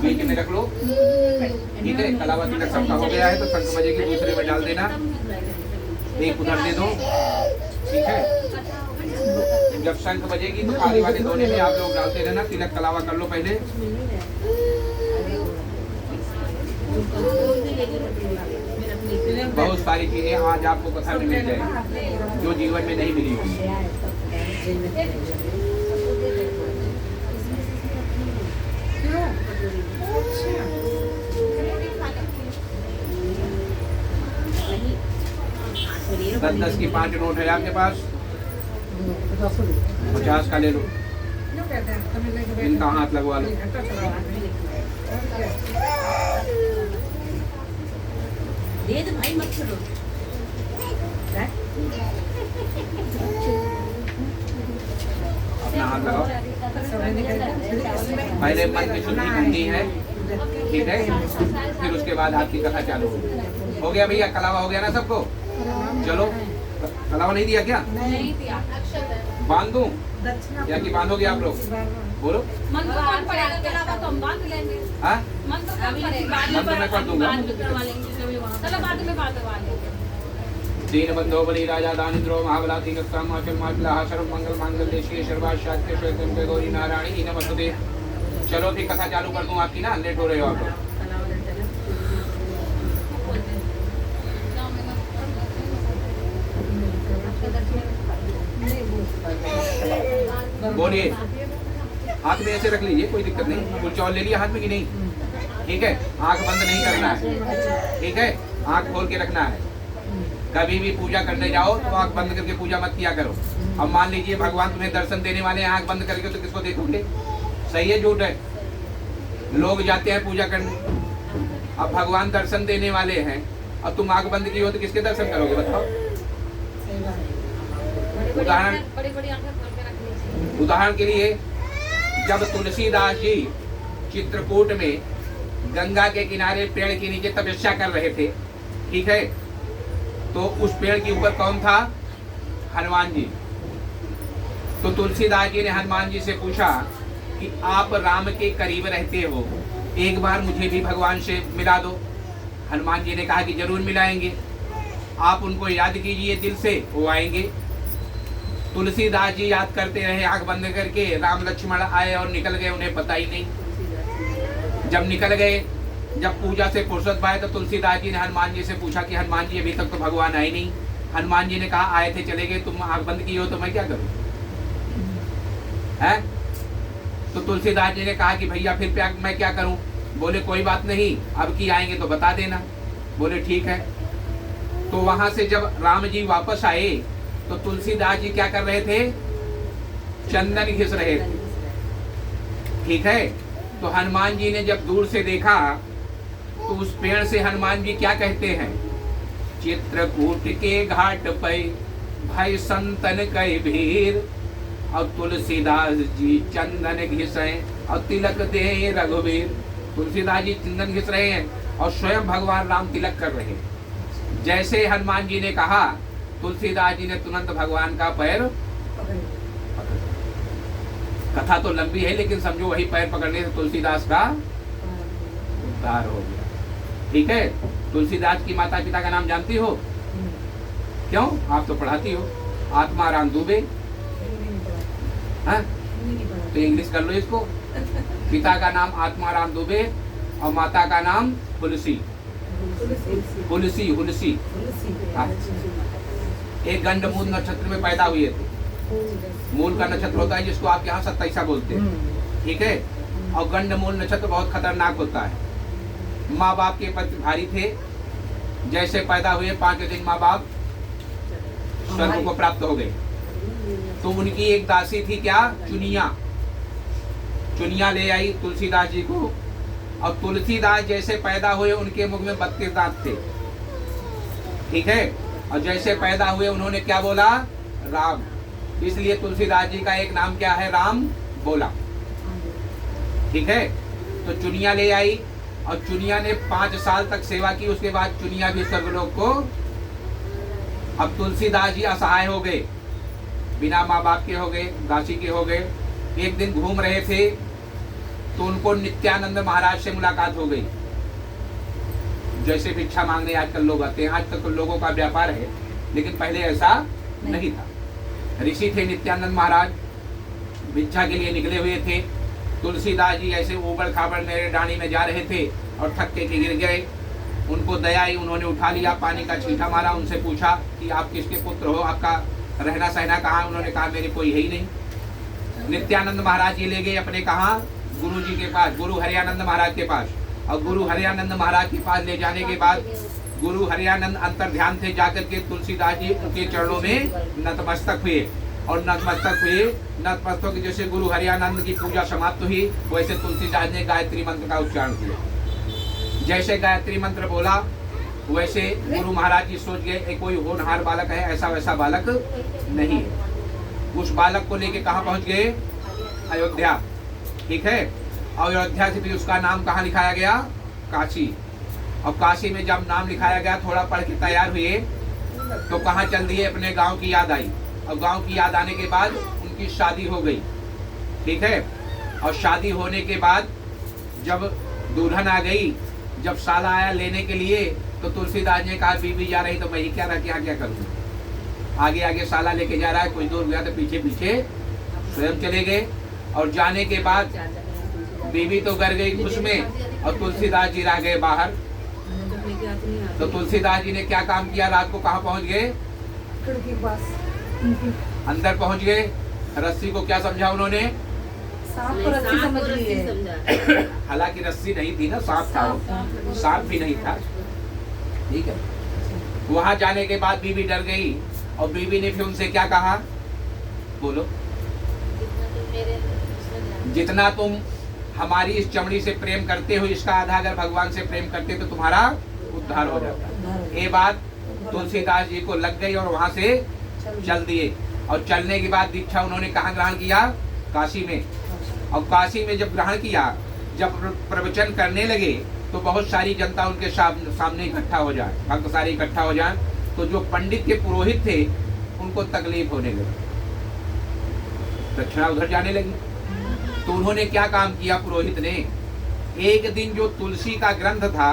बीच में रख लो, ठीक है। कलावा तिलक सबका हो गया है तो शंख बजेगी, दूसरे में डाल देना, एक उधर दे दो, ठीक है। जब शंख बजेगी तो खाली वाले दोने में आप लोग डालते रहना। तिलक कलावा कर लो पहले। बहुत सारी चीजें आज आपको कथा में मिल जाएगी जो जीवन में नहीं मिली होगी। दस 10 की 5 नोट है आपके पास? 50 का ले लो, इनका हाथ लगवा लो। दे दो भाई, मत छोड़ो। अपना हाथ लगाओ। पहले मन की शुद्धि करनी है, ठीक है। फिर उसके बाद आपकी कथा चालू होगी। हो गया भैया? कलावा हो गया ना सबको? चलो, कलावा नहीं दिया क्या? नहीं दिया, अक्षत है। बांध दूं या कि बांधोगे आप लोग? बोलो। मंत्र कौन पड़ेगा? कलावा तो हम बांध लेंगे। हाँ, मंत्र कौन पड़ेगा? मंत्र मैं पढ़ दूंगा। चलो बाद में बांधवा लेंगे। दीन बंधो बलि राजा दानिद्रो महाबलाति कस्तामाचल मातला शरम मंगल मांगल्य श्री सर्वाशाक्य श्वेतम पे गौरी नारायणी नमस्ते। चलो फिर कथा चालू कर दूं आपकी ना, लेट हो रहे हो आप लोग। बोलिए। हाथ में ऐसे रख लीजिए, कोई दिक्कत नहीं। कुछ और ले लिया हाथ में कि नहीं? ठीक है। आंख बंद नहीं करना है, ठीक है। आंख खोल के रखना है। कभी भी पूजा करने जाओ तो आंख बंद करके पूजा मत किया करो। अब मान लीजिए भगवान तुम्हें दर्शन देने वाले हैं, आंख बंद करके, तो किसको देखोगे? सही है झूठ है? लोग जाते हैं पूजा करने, अब भगवान दर्शन देने वाले हैं और तुम आंख बंद की हो तो किसके दर्शन करोगे बताओ? उदाहरण उदाहरण के लिए, जब तुलसीदास जी चित्रकूट में गंगा के किनारे पेड़ के नीचे तपस्या कर रहे थे, ठीक है, तो उस पेड़ के ऊपर कौन था? हनुमान जी। तो तुलसीदास जी ने हनुमान जी से पूछा कि आप राम के करीब रहते हो, एक बार मुझे भी भगवान से मिला दो। हनुमान जी ने कहा कि जरूर मिलाएंगे, आप उनको याद कीजिए दिल से, वो आएंगे। तुलसीदास जी याद करते रहे आंख बंद करके। राम लक्ष्मण आए और निकल गए, उन्हें पता ही नहीं। जब निकल गए, जब पूजा से फुर्सत पाए तो तुलसीदास जी ने हनुमान जी से पूछा कि हनुमान जी अभी तक तो भगवान आए नहीं। हनुमान जी ने कहा आए थे चले गए, तुम आंख बंद की हो तो मैं क्या करूं? है? तो तुलसीदास जी ने कहा कि भैया फिर मैं क्या करूं? बोले कोई बात नहीं, अब की आएंगे तो बता देना। बोले ठीक है। तो वहां से जब राम जी वापस आए तो तुलसीदास जी क्या कर रहे थे? चंदन घिस रहे थे, ठीक है। तो हनुमान जी ने जब दूर से देखा तो उस पेड़ से हनुमान जी क्या कहते हैं, चित्रकूट के घाट पे भाई संतन कई भीर, और तुलसीदास जी चंदन घिसे और तिलक दे रघुवीर। तुलसीदास जी चंदन घिस रहे हैं और स्वयं भगवान राम तिलक कर रहे हैं। जैसे हनुमान जी ने कहा, तुलसीदास जी ने तुरंत भगवान का पैर पकड़। कथा तो लंबी है, लेकिन समझो वही पैर पकड़ने से तुलसीदास का उद्धार हो गया। ठीक है। तुलसीदास की माता पिता का नाम जानती हो? क्यों? आप तो पढ़ाती हो। आत्माराम दुबे। हाँ? तो इंग्लिश कर लो इसको। पिता का नाम आत्माराम दुबे और माता का नाम हुलसी। हुलसी। हाँ। एक गंडमूल नक्षत्र में पैदा हुए थे। मूल का नक्षत्र होता है जिसको आप यहाँ 27 बोलते हैं। ठीक है। और गंडमूल नक्षत्र बहुत खतरनाक होता है। माँ बाप के प्रति भारी थे। जैसे पैदा हुए 5 दिन माँ बाप स्वर्ग को प्राप्त हो गए। तो उनकी एक दासी थी, क्या? चुनिया ले आई तुलसीदास जी को। और तुलसीदास जैसे पैदा हुए उनके मुख में 32 दांत थे। ठीक है। और जैसे पैदा हुए उन्होंने क्या बोला? राम। इसलिए तुलसीदास जी का एक नाम क्या है? राम बोला। ठीक है। तो चुनिया ले आई और चुनिया ने 5 साल तक सेवा की। उसके बाद चुनिया भी स्वर्गलोक को। अब तुलसीदास जी असहाय हो गए, बिना माँ बाप के हो गए, दासी के हो गए। एक दिन घूम रहे थे तो उनको नित्यानंद महाराज से मुलाकात हो गई। जैसे भिक्षा मांगने आजकल लोग आते हैं, आज तक तो लोगों का व्यापार है, लेकिन पहले ऐसा नहीं था। ऋषि थे नित्यानंद महाराज, भिक्षा के लिए निकले हुए थे। तुलसीदास जी ऐसे ऊबड़ खाबड़ मेरे डाणी में जा रहे थे और थक के गिर गए। उनको दया आई, उन्होंने उठा लिया, पानी का छींटा मारा, उनसे पूछा कि आप किसके पुत्र हो, आपका रहना सहना कहाँ? उन्होंने कहा मेरे कोई है ही नहीं। नित्यानंद महाराज जी ले गए अपने कहाँ? गुरु जी के पास, गुरु हरियानंद महाराज के पास। और गुरु हरियानंद महाराज के पास ले जाने के बाद गुरु हरियानंद अंतर ध्यान से जाकर के तुलसीदास जी उनके चरणों में नतमस्तक हुए। और नतमस्तक हुए, नतमस्तक जैसे गुरु हरियानंद की पूजा समाप्त हुई, वैसे तुलसीदास ने गायत्री मंत्र का उच्चारण किया। जैसे गायत्री मंत्र बोला वैसे गुरु महाराज जी सोच गए कोई होनहार बालक है, ऐसा वैसा बालक नहीं है। उस बालक को लेके कहाँ पहुँच गए? अयोध्या। ठीक है। अयोध्या से भी उसका नाम कहाँ लिखाया गया? काशी। और काशी में जब नाम लिखाया गया, थोड़ा पढ़ के तैयार हुए तो कहाँ चल दिए? अपने गांव की याद आई। और गांव की याद आने के बाद उनकी शादी हो गई। ठीक है। और शादी होने के बाद जब दुल्हन आ गई, जब साला आया लेने के लिए, तो तुलसीदास ने कहा बीबी जा रही तो मैं ही क्या रह क्या करूँ? आगे आगे साला लेके जा रहा है, कुछ दूर गया तो पीछे पीछे स्वयं चले गए। और जाने के बाद बीबी तो कर गई उसमें और तुलसीदास जी रह गए बाहर। तो तुलसीदास जी ने क्या काम किया? रात को कहाँ पहुँच गए? खिड़की के पास अंदर पहुँच गए। रस्सी को क्या समझा उन्होंने? सांप को रस्सी समझ ली है। हालांकि रस्सी नहीं थी ना, सांप था वो। सांप भी नहीं था। ठीक है। वहां जाने के बाद बीबी डर गई और बीबी ने फिर उनसे क्या कहा? बोलो। जितना तुम हमारी इस चमड़ी से प्रेम करते हो, इसका आधा अगर भगवान से प्रेम करते तो तुम्हारा उद्धार हो जाता। ये बात तुलसीदास जी को लग गई और वहां से चल दिए। और चलने के बाद दीक्षा उन्होंने कहाँ ग्रहण किया? काशी में। और काशी में जब ग्रहण किया, जब प्रवचन करने लगे तो बहुत सारी जनता उनके सामने इकट्ठा हो जाए, भक्त सारे इकट्ठा हो जाए। तो जो पंडित के पुरोहित थे उनको तकलीफ होने लगी, दक्षिणा उधर जाने लगी। तो उन्होंने क्या काम किया? पुरोहित ने एक दिन जो तुलसी का ग्रंथ था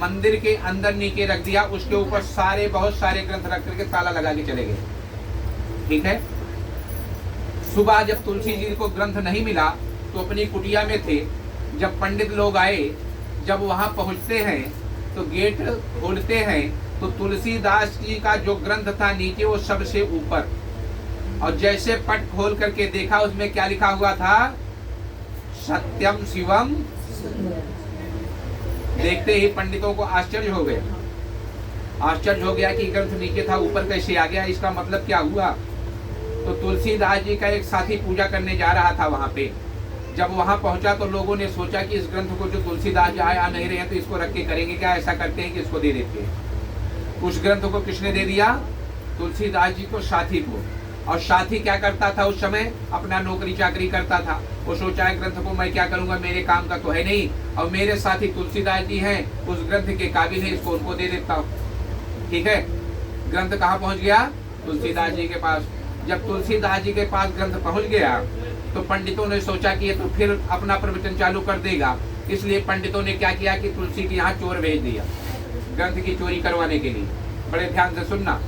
मंदिर के अंदर नीचे रख दिया, उसके ऊपर बहुत सारे ग्रंथ रख करके ताला लगा के चले गए। ठीक है। सुबह जब तुलसी जी को ग्रंथ नहीं मिला तो अपनी कुटिया में थे। जब पंडित लोग आए, जब वहां पहुंचते हैं तो गेट खोलते हैं तो तुलसीदास जी का जो ग्रंथ था नीचे, वो सबसे ऊपर। और जैसे पट खोल करके देखा, उसमें क्या लिखा हुआ था? सत्यम शिवम। देखते ही पंडितों को आश्चर्य हो गया। आश्चर्य हो गया कि ग्रंथ नीचे था, ऊपर कैसे आ गया? इसका मतलब क्या हुआ? तो तुलसीदास जी का एक साथी पूजा करने जा रहा था वहां पे। जब वहां पहुंचा तो लोगों ने सोचा कि इस ग्रंथ को जो तुलसीदास जी आ नहीं रहे हैं तो इसको रख के करेंगे क्या, ऐसा करते हैं कि इसको दे देते हैं। उस ग्रंथ को किसने दे दिया? तुलसीदास जी को, साथी को। और साथी क्या करता था उस समय? अपना नौकरी चाकरी करता था। वो सोचा है ग्रंथ को मैं क्या करूंगा, मेरे काम का तो है नहीं, और मेरे साथी तुलसीदास जी हैं, उस ग्रंथ के काबिल है, इसको उनको दे देता हूँ। ठीक है, ग्रंथ कहाँ पहुंच गया? तुलसीदास जी के पास। जब तुलसीदास जी के पास ग्रंथ पहुंच गया तो पंडितों ने सोचा कि ये तो फिर अपना प्रवचन चालू कर देगा, इसलिए पंडितों ने क्या किया कि तुलसी के यहाँ चोर भेज दिया ग्रंथ की चोरी करवाने के लिए। बड़े ध्यान से सुनना।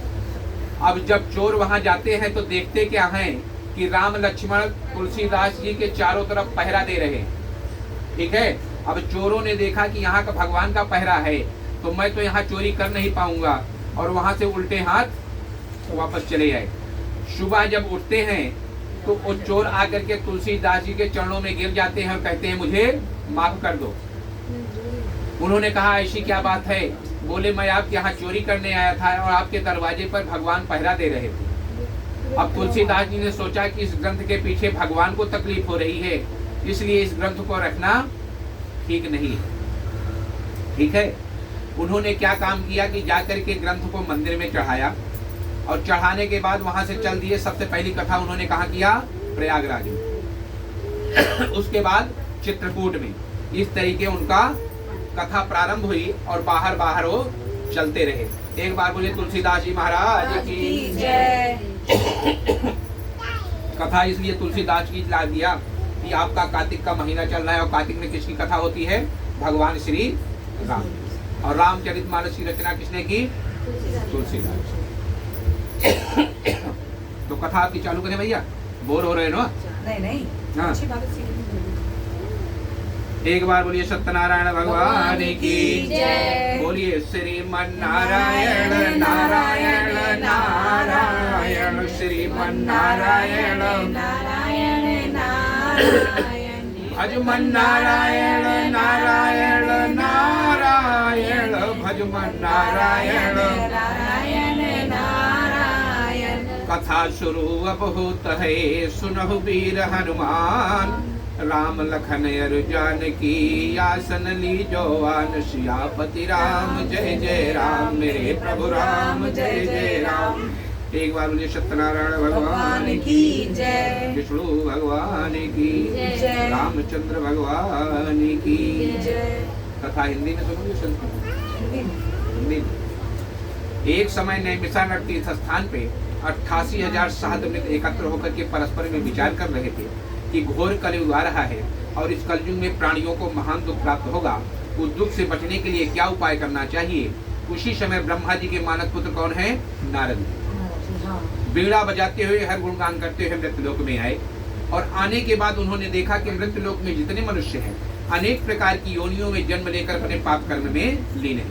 अब जब चोर वहां जाते हैं तो देखते क्या हैं कि राम लक्ष्मण तुलसीदास जी के चारों तरफ पहरा दे रहे हैं। ठीक है, अब चोरों ने देखा कि यहाँ का भगवान का पहरा है तो मैं तो यहाँ चोरी कर नहीं पाऊंगा, और वहां से उल्टे हाथ वापस चले आए। सुबह जब उठते हैं तो वो चोर आकर के तुलसीदास जी के चरणों में गिर जाते हैं और कहते हैं मुझे माफ कर दो। उन्होंने कहा ऐसी क्या बात है? बोले मैं आपके यहाँ चोरी करने आया था और आपके दरवाजे पर भगवान पहरा दे रहे थे। अब तुलसीदास जी ने सोचा कि इस ग्रंथ के पीछे भगवान को तकलीफ हो रही है, इसलिए इस ग्रंथ को रखना ठीक नहीं है। ठीक है, उन्होंने क्या काम किया कि जाकर के ग्रंथ को मंदिर में चढ़ाया, और चढ़ाने के बाद वहां से चल दिए। सबसे पहली कथा उन्होंने कहाँ किया? प्रयागराज में। उसके बाद चित्रकूट में। इस तरीके उनका कथा प्रारंभ हुई और बाहर बाहर वो चलते रहे। एक बार बोले तुलसीदास जी महाराज की जय। कथा इसलिए तुलसीदास जी ला दिया कि आपका कार्तिक का महीना चल रहा है, और कार्तिक में किसकी कथा होती है? भगवान श्री राम। और रामचरितमानस की रचना किसने की? तुलसीदास। तो कथा आपकी चालू करें भैया, बोर हो रहे ना? नहीं नहीं, हाँ। अच्छी बात है। एक बार बोलिए सत्यनारायण भगवान की जय। बोलिए श्रीमन नारायण नारायण नारायण, श्रीमन नारायण नारायण नारायण, भजमन नारायण नारायण नारायण, भजमन नारायण। नारायण नारायण। कथा शुरू अब होत है, सुनहु वीर हनुमान, राम लखन अर जानकी आसन लीजो आन, सियापति राम जय जय राम, मेरे प्रभु राम जय जय राम। एक बार बोलिए सत्यनारायण भगवान की जय। विष्णु भगवान की जय। रामचंद्र भगवान की जय। कथा हिंदी में सुनोगे? संस्कृत हिंदी में। एक समय नैमिषारण्य तीर्थ स्थान पे 88,000 साधु मित्र एकत्र होकर के परस्पर में विचार कर रहे थे कि घोर कलयुग आ रहा है और इस कलयुग में प्राणियों को महान दुख प्राप्त होगा। उस दुख से बचने के लिए क्या उपाय करना चाहिए? उसी समय ब्रह्मा जी के मानस पुत्र कौन है? नारद। बीड़ा बजाते हुए हर गुणगान करते हुए मृत्युलोक में आए, और आने के बाद उन्होंने देखा कि मृत्युलोक में जितने मनुष्य हैं अनेक प्रकार की योनियों में जन्म लेकर अपने पाप कर्म में लीन हैं।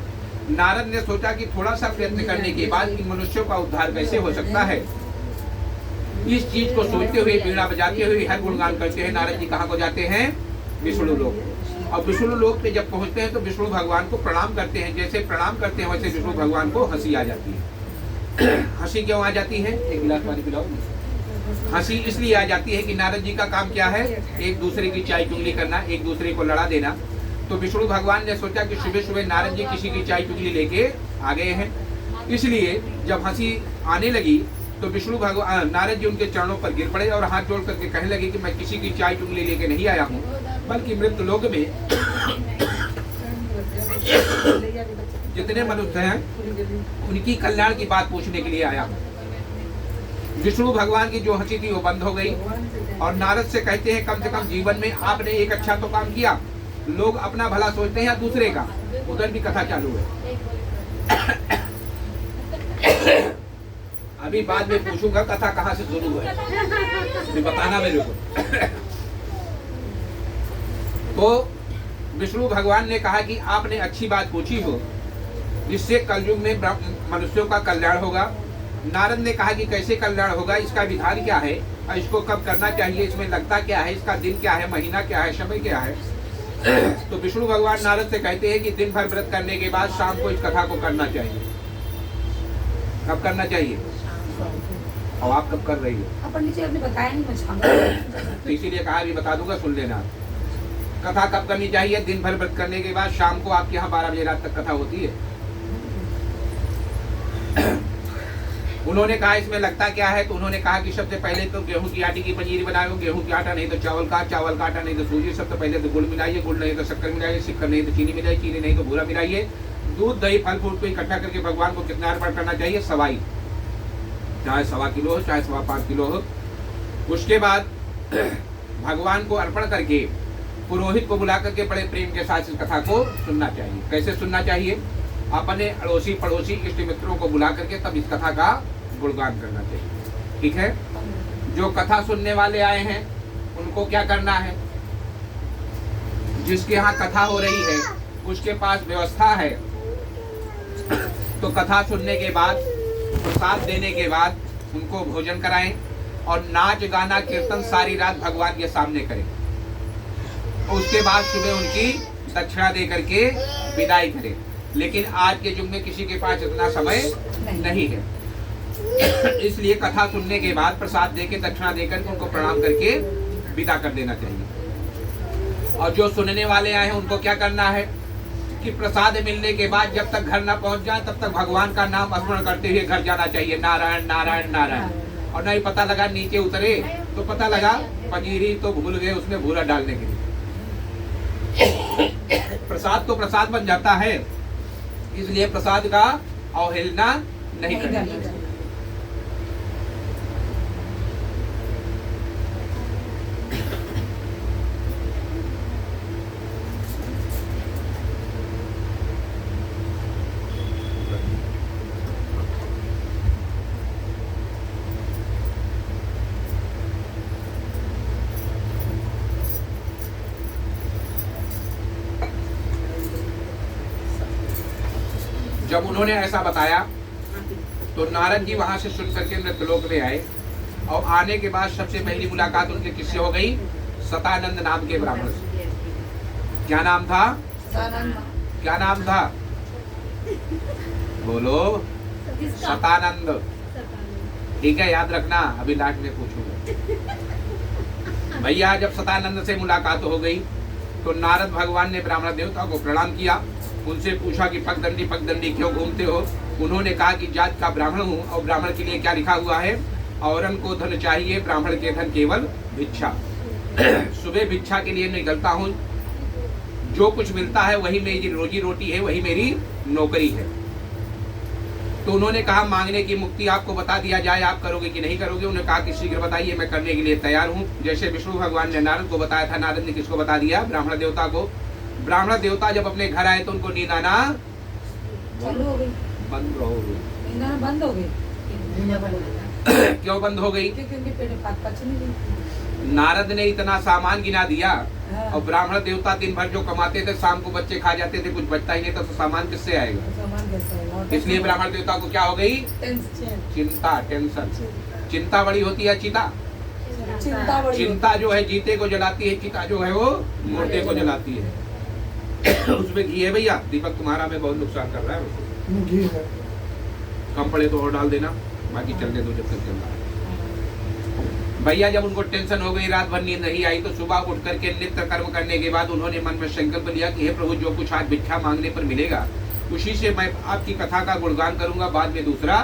नारद ने सोचा कि थोड़ा सा प्रयत्न करने के बाद इन मनुष्यों का उद्धार कैसे हो सकता है। इस चीज को सोचते हुए, बीड़ा बजाते हुए, हर गुणगान करते हुए नारद जी कहाँ को जाते हैं? विष्णु लोक। और विष्णु लोक पे जब पहुंचते हैं तो विष्णु भगवान को प्रणाम करते हैं। जैसे प्रणाम करते हैं वैसे विष्णु भगवान को हंसी आ जाती है। हंसी क्यों आ जाती है? एक गिलास पानी पिलाओ। हंसी इसलिए आ जाती है कि नारद जी का काम क्या है? एक दूसरे की चाय चुगली करना, एक दूसरे को लड़ा देना। तो विष्णु भगवान ने सोचा कि सुबह सुबह नारद जी किसी की चाय चुगली लेके आ गए हैं, इसलिए जब हंसी आने लगी तो विष्णु भगवान नारद जी उनके चरणों पर गिर पड़े और हाथ जोड़ करके कहने लगे कि मैं किसी की चाय चुगली लेके नहीं आया हूँ, बल्कि मृत्यु लोक में जितने मनुष्य हैं उनकी कल्याण की बात पूछने के लिए आया हूँ। विष्णु भगवान की जो हंसी थी वो बंद हो गई, और नारद से कहते हैं कम से कम जीवन में आपने एक अच्छा तो काम किया। लोग अपना भला सोचते हैं या दूसरे का? उधर भी कथा चालू है। अभी बाद में पूछूंगा कथा कहाँ से शुरू हुई, तो बताना मेरे को। तो विष्णु भगवान ने कहा कि आपने अच्छी बात पूछी हो, इससे कलयुग में मनुष्यों का कल्याण होगा। नारद ने कहा कि कैसे कल्याण होगा, इसका विधान क्या है, और इसको कब करना चाहिए, इसमें लगता क्या है, इसका दिन क्या है, महीना क्या है, समय क्या है। तो विष्णु भगवान नारद से कहते हैं कि दिन भर व्रत करने के बाद शाम को इस कथा को करना चाहिए। कब करना चाहिए? और आप कब कर रही हो? अपन नीचे आपने बताया नहीं, मैं छांगा। तो इसीलिए कहा अभी बता दूंगा, सुन लेना। कथा कब करनी चाहिए? दिन भर व्रत करने के बाद शाम को आपके यहाँ 12 बजे रात तक कथा होती है। उन्होंने कहा इसमें लगता क्या है, तो उन्होंने कहा कि सबसे पहले तो गेहूं की आटे की पंजीरी बनाओ, गेहूं की आटा नहीं तो चावल का, चावल का आटा नहीं तो सूजी, सबसे पहले तो गुड़ मिलाइए, गुड़ नहीं तो शक्कर मिलाइए, शक्कर नहीं तो चीनी मिलाइए, चीनी नहीं तो भूरा मिलाइए, दूध दही फल फ्रूट को इकट्ठा करके भगवान को कितना अर्पण करना चाहिए? सवाई, चाहे 1.25 किलो हो, चाहे 5.25 किलो हो। उसके बाद भगवान को अर्पण करके पुरोहित को बुला करके बड़े प्रेम के साथ इस कथा को सुनना चाहिए। कैसे सुनना चाहिए? अपने अड़ोसी पड़ोसी इष्ट मित्रों को बुला करके तब इस कथा का गुणगान करना चाहिए। ठीक है? जो कथा सुनने वाले आए हैं उनको क्या करना है? जिसके यहाँ कथा हो रही है उसके पास व्यवस्था है, तो कथा सुनने के बाद, प्रसाद देने के बाद उनको भोजन कराएं और नाच गाना कीर्तन सारी रात भगवान के सामने करें। उसके बाद सुबह उनकी दक्षिणा दे करके विदाई करें। लेकिन आज के युग में किसी के पास इतना समय नहीं है, इसलिए कथा सुनने के बाद प्रसाद देके दक्षिणा देकर उनको प्रणाम करके विदा कर देना चाहिए। और जो सुनने वाले आए हैं उनको क्या करना है कि प्रसाद मिलने के बाद जब तक घर ना पहुंच जाए तब तक भगवान का नाम स्मरण करते हुए घर जाना चाहिए। नारायण नारायण नारायण। और नहीं पता लगा नीचे उतरे तो पता लगा पंजीरी तो भूल गए उसमें भूरा डालने के लिए। प्रसाद तो प्रसाद बन जाता है, इसलिए प्रसाद का अवहेलना नहीं करना चाहिए। जब उन्होंने ऐसा बताया तो नारद जी वहां से सुन करके मृत्यलोक में आए और आने के बाद सबसे पहली मुलाकात उनके किससे हो गई? सतानंद नाम के ब्राह्मण से। क्या नाम था? क्या नाम था? बोलो। सतानंद। ठीक है, याद रखना, अभी लास्ट में पूछूंगा। भैया जब सतानंद से मुलाकात हो गई तो नारद भगवान ने ब्राह्मण देवता को प्रणाम किया, उनसे पूछा कि पगदंडी क्यों घूमते हो? उन्होंने कहा कि जात का ब्राह्मण हूँ और ब्राह्मण के लिए क्या लिखा हुआ है? औरन को धन चाहिए, ब्राह्मण के धन केवल भिक्षा। सुबह भिक्षा के लिए निकलता हूँ, जो कुछ मिलता है वही मेरी रोजी रोटी है, वही मेरी नौकरी है। तो उन्होंने कहा मांगने की मुक्ति आपको बता दिया जाए, आप करोगे कि नहीं करोगे? उन्होंने कहा कि शीघ्र बताइए, मैं करने के लिए तैयार हूँ। जैसे विष्णु भगवान ने नारद को बताया था, नारद ने किसको बता दिया? ब्राह्मण देवता को। ब्राह्मण देवता जब अपने घर आए तो उनको नींद आना चालू हो गई, बंद हो गई। नींद आना बंद हो गई। क्यों बंद हो गई? क्योंकि पेट में बात पच नहीं रही। नारद ने इतना सामान गिना दिया हाँ। और ब्राह्मण देवता दिन भर जो कमाते थे शाम को बच्चे खा जाते थे, कुछ बचता ही नहीं था, तो सामान किससे आएगा? सामान कैसे आएगा? इसलिए ब्राह्मण देवता को क्या हो गई? टेंशन। चिंता, टेंशन। चिंता बड़ी होती है चिता। चिंता बड़ी चिंता जो है जीते को जलाती है, चिता जो है वो मुर्दे को जलाती है। उसमें घी है भैया? दीपक तुम्हारा में बहुत नुकसान कर रहा है। घी है। कम पड़े तो और डाल देना, बाकी चलने दो जब तक चल रहा है। भैया जब उनको टेंशन हो गई, रात भर नींद नहीं आई, तो सुबह उठ करके नित्य कर्म करने के बाद उन्होंने मन में संकल्प लिया कि हे प्रभु, जो कुछ आज भिक्षा मांगने पर मिलेगा उसी से मैं आपकी कथा का गुणगान करूंगा, बाद में दूसरा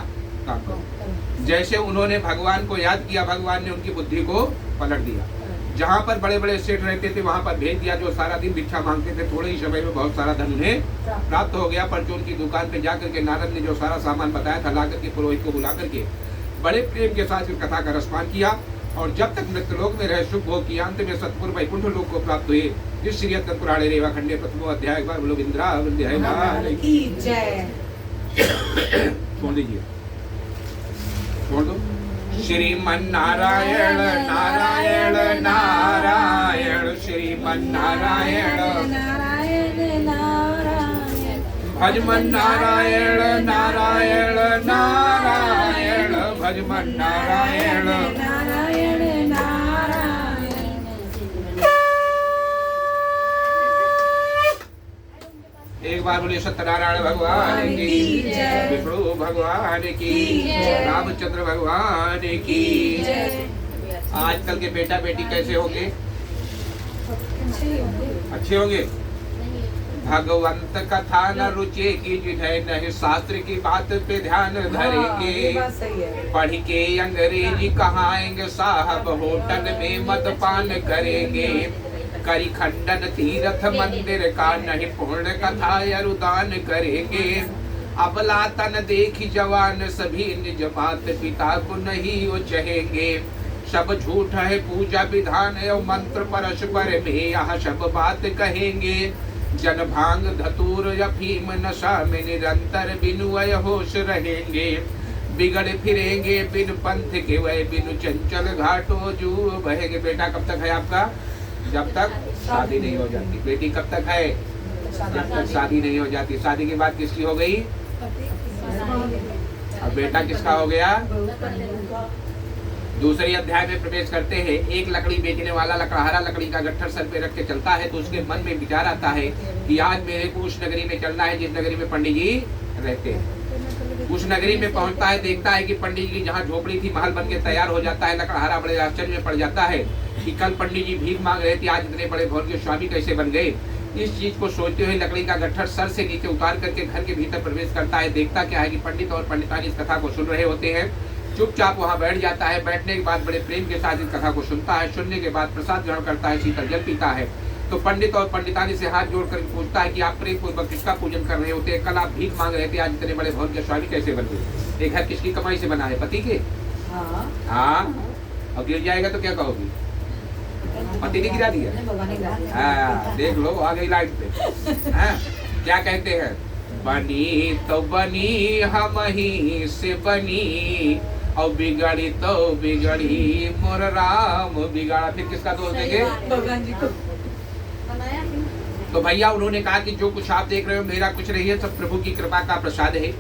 काम करूंगा। जैसे उन्होंने भगवान को याद किया, भगवान ने उनकी बुद्धि को पलट दिया। जहाँ पर बड़े बड़े सेठ रहते थे वहाँ पर भेज दिया, जो सारा दिन भिक्षा मांगते थे, थोड़े ही समय में बहुत सारा धन उन्हें प्राप्त हो गया। परचून की दुकान पे जाकर के नारद ने जो सारा सामान बताया था, ला करके पुरोहित को बुला करके बड़े प्रेम के साथ इस कथा का रसपान किया और जब तक मृत्यलोक में रहे सुख भोग किया, अंत में सतपुर वैकुंठ लोक को प्राप्त हुए। इस श्री पुराणे रेवा खंडे प्रथम अध्याय बार बोलो इंद्रा की जय। छोड़ दीजिए, छोड़ दो। श्रीमन्नारायण नारायण नारायण, श्रीमन्नारायण नारायण नारायण, भजमन नारायण नारायण नारायण, भजमन नारायण नारायण नारायण। एक एक बार बोलिए सत्यनारायण भगवान की जय। विष्णु भगवान की जय। रामचंद्र भगवान की जय। आजकल के बेटा बेटी कैसे होंगे? अच्छे ही होंगे। अच्छे होंगे। नहीं भगवंत कथा न रुचेगी जिन्हें नहीं शास्त्र की बात पे ध्यान हाँ, ये धरेंगे। बात सही है। पढ़ के अंग्रेजी कहाएंगे साहब होटल में मदपान करेंगे। करी खंडन तीर्थ मंदिर का नहीं पूर्ण कथा अनुदान करेंगे। अबला तन देखी जवान सभी निज मात पिता को नहीं वो चहेंगे। सब झूठ है पूजा विधान और मंत्र परस्पर में यह सब बात कहेंगे। जन भांग धतूर अफीम नशा में निरंतर बिनुअय होश रहेंगे। बिगड़ फिरेंगे बिन पंथ के वह बिनु चंचल घाटो जू बहेंगे। बेटा कब तक है आपका? जब तक शादी नहीं हो जाती। बेटी कब तक है? जब तक शादी नहीं हो जाती। शादी के बाद किसकी हो गई? और बेटा किसका हो गया? दूसरे अध्याय में प्रवेश करते हैं। एक लकड़ी बेचने वाला लकड़हारा लकड़ी का गट्ठर सर पे रख के चलता है तो उसके मन में विचार आता है कि आज मेरे को उस नगरी में चलना है जिस नगरी में पंडित जी रहते हैं। उस नगरी में पहुंचता है, देखता है कि पंडित जी की जहाँ झोपड़ी थी महल बन के तैयार हो जाता है। लकड़हारा बड़े आश्चर्य में पड़ जाता है कि कल पंडित जी भीख मांग रहे थे, आज इतने बड़े भवन के स्वामी कैसे बन गए। इस चीज को सोचते हुए लकड़ी का गट्ठर सर से नीचे उतार करके घर के भीतर प्रवेश करता है। देखता क्या है कि पंडित और पंडितानी इस कथा को सुन रहे होते हैं। चुपचाप वहाँ बैठ जाता है। बैठने के बाद बड़े प्रेम के साथ इस कथा को सुनता है। सुनने के बाद प्रसाद ग्रहण करता है, शीतल जल पीता है। तो पंडित और पंडितानी से हाथ जोड़कर पूछता है कि आप प्रेम पूर्वक किसका पूजन कर रहे होते हैं? कल आप भीख मांग रहे थे, आज इतने बड़े भवन के स्वामी कैसे बन गए? एक घर किसकी कमाई से बना है? पति के। हाँ। हाँ, और गिर जाएगा तो क्या कहोगी? पति ने गिरा दिया। भगवान ने गिरा दिया। हाँ, देख लो आ गई लाइन पे। हाँ, क्या कहते हैं? बनी तो बनी हम ही से बनी और बिगड़ी तो बिगड़ी मोर राम बिगाड़ा। फिर किसका दोष देंगे? भगवान जी को। बनाया फिर। तो भैया उन्होंने कहा कि जो कुछ आप देख रहे हो मेरा कुछ नहीं है, सब प्रभु की कृपा का प्रसाद है।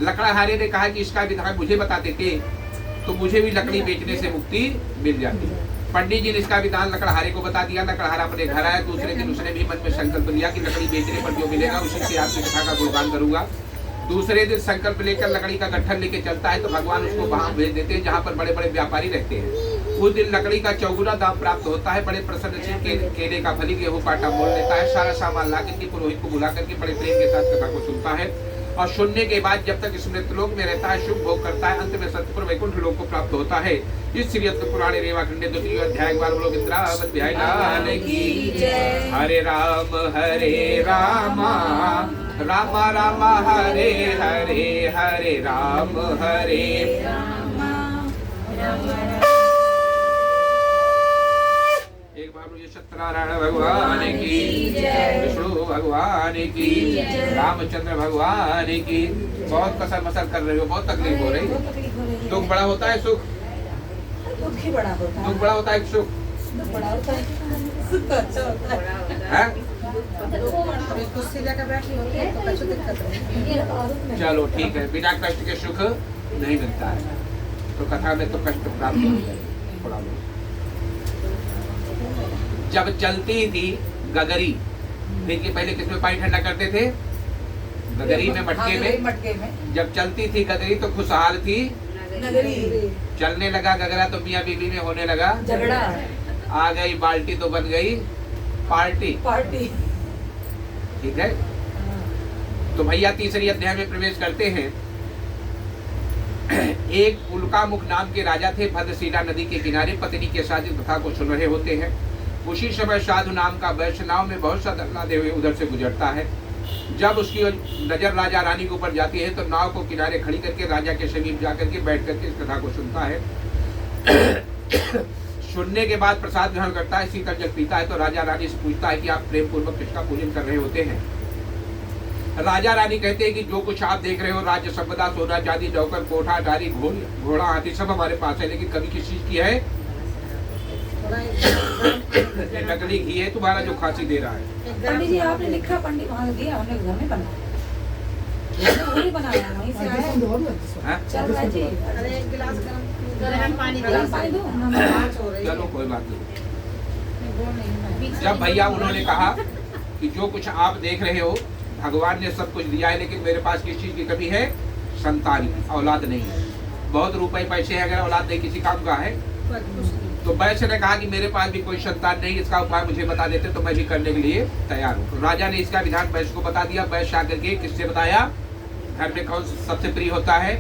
लकड़हारे ने कहा कि इसका विधान मुझे बता देते तो मुझे भी लकड़ी बेचने से मुक्ति मिल जाती। पंडित जी ने इसका विधान लकड़हारे को बता दिया। लकड़हारा अपने घर आया। दूसरे दिन उसने भी मन में संकल्प लिया कि लकड़ी बेचने पर जो मिलेगा उसी से आपकी कथा का गुणगान करूंगा। दूसरे दिन संकल्प लेकर लकड़ी का गट्ठर लेके चलता है तो भगवान उसको वहां भेज देते हैं जहाँ पर बड़े बड़े व्यापारी रहते हैं। उस दिन लकड़ी का चौगुना दाम प्राप्त होता है। बड़े प्रसन्न से केले का फली गेहूं काटा मोल लेता है। सारा सामान ला करके पुरोहित को बुला करके बड़े प्रेम के साथ कथा को सुनता है और सुनने के बाद जब तक इस मृतलोक में रहता है शुभ भोग करता है। अंत में सत्यपुर वैकुंठ लोक को प्राप्त होता है। इस श्री पुराणे रेवा खंडे द्वितीय अध्याय बार बोलो अध्याय लाल की जय। हरे राम राम राम हरे हरे हरे राम हरे। एक बार मुझे सत्यनारायण भगवान की विष्णु भगवान की रामचंद्र भगवान की। बहुत कसर मसर कर रहे हो, बहुत तकलीफ हो रही है। दुख बड़ा होता है सुख? दुख ही बड़ा होता है। दुख बड़ा होता है कि सुख? दुख बड़ा होता है। सुख तो अच्छा होता है। हैं? कुर्सी लेकर बैठी होती है तो कुछ दिक्कत नहीं। चलो ठीक है, बिना कष्ट के सुख नहीं मिलता है। तो कथा में तो कष्ट प्राप्त होता है थोड़ा बहुत। जब चलती थी गगरी, देखिए पहले किसमें पानी ठंडा करते थे? गगरी में, मटके में। जब चलती थी गगरी तो खुशहाल थी नगरी। चलने लगा गगरा तो मियाँ बीवी में होने लगा झगड़ा। आ गई बाल्टी तो बन गई पार्टी। ठीक है। तो भैया तीसरी अध्याय में प्रवेश करते हैं। एक उल्कामुख नाम के राजा थे। भद्रशिला नदी के किनारे पत्नी के साथ इस कथा को सुन रहे होते हैं। उसी समय साधु नाम का वैश्य नाव में बहुत सा दलाते हुए उधर से गुजरता है। जब उसकी नजर राजा रानी के ऊपर जाती है तो नाव को किनारे खड़ी करके राजा के समीप जाकर के बैठ करके इस कथा को सुनता है। सुनने के बाद प्रसाद ग्रहण करता है, शीतल जल पीता है। तो राजा रानी से पूछता है कि आप प्रेम पूर्वक किसका पूजन कर रहे होते हैं? राजा रानी कहते हैं कि जो कुछ आप देख रहे हो राज्य संपदा सोना चांदी नौकर कोठा गाड़ी घोड़ा हाथी सब हमारे पास है, लेकिन कभी किस चीज की है? ये नकली घी है तुम्हारा जो खांसी दे रहा है। पंडित जी आपने लिखा, पंडित वहाँ दिया, हमने घर में बनाया। वही बनाया, वहीं से आया। हाँ? चल रहा जी। अरे एक गिलास गरम पानी दे। गरम पानी दो। चलो कोई बात नहीं। जब भैया उन्होंने कहा कि जो कुछ आप देख रहे हो भगवान ने सब कुछ दिया है, लेकिन मेरे पास किस चीज की कमी है? संतान की, औलाद नहीं है। बहुत रुपए पैसे हैं, अगर औलाद नहीं किसी काम का है। तो वैश्य ने कहा कि मेरे पास भी कोई संतान नहीं, इसका उपाय मुझे बता देते तो मैं भी करने के लिए तैयार हूँ। तो राजा ने इसका विधान वैश्य को बता दिया। वैश्य आकर के किससे बताया? घर में कौन सबसे प्रिय होता है?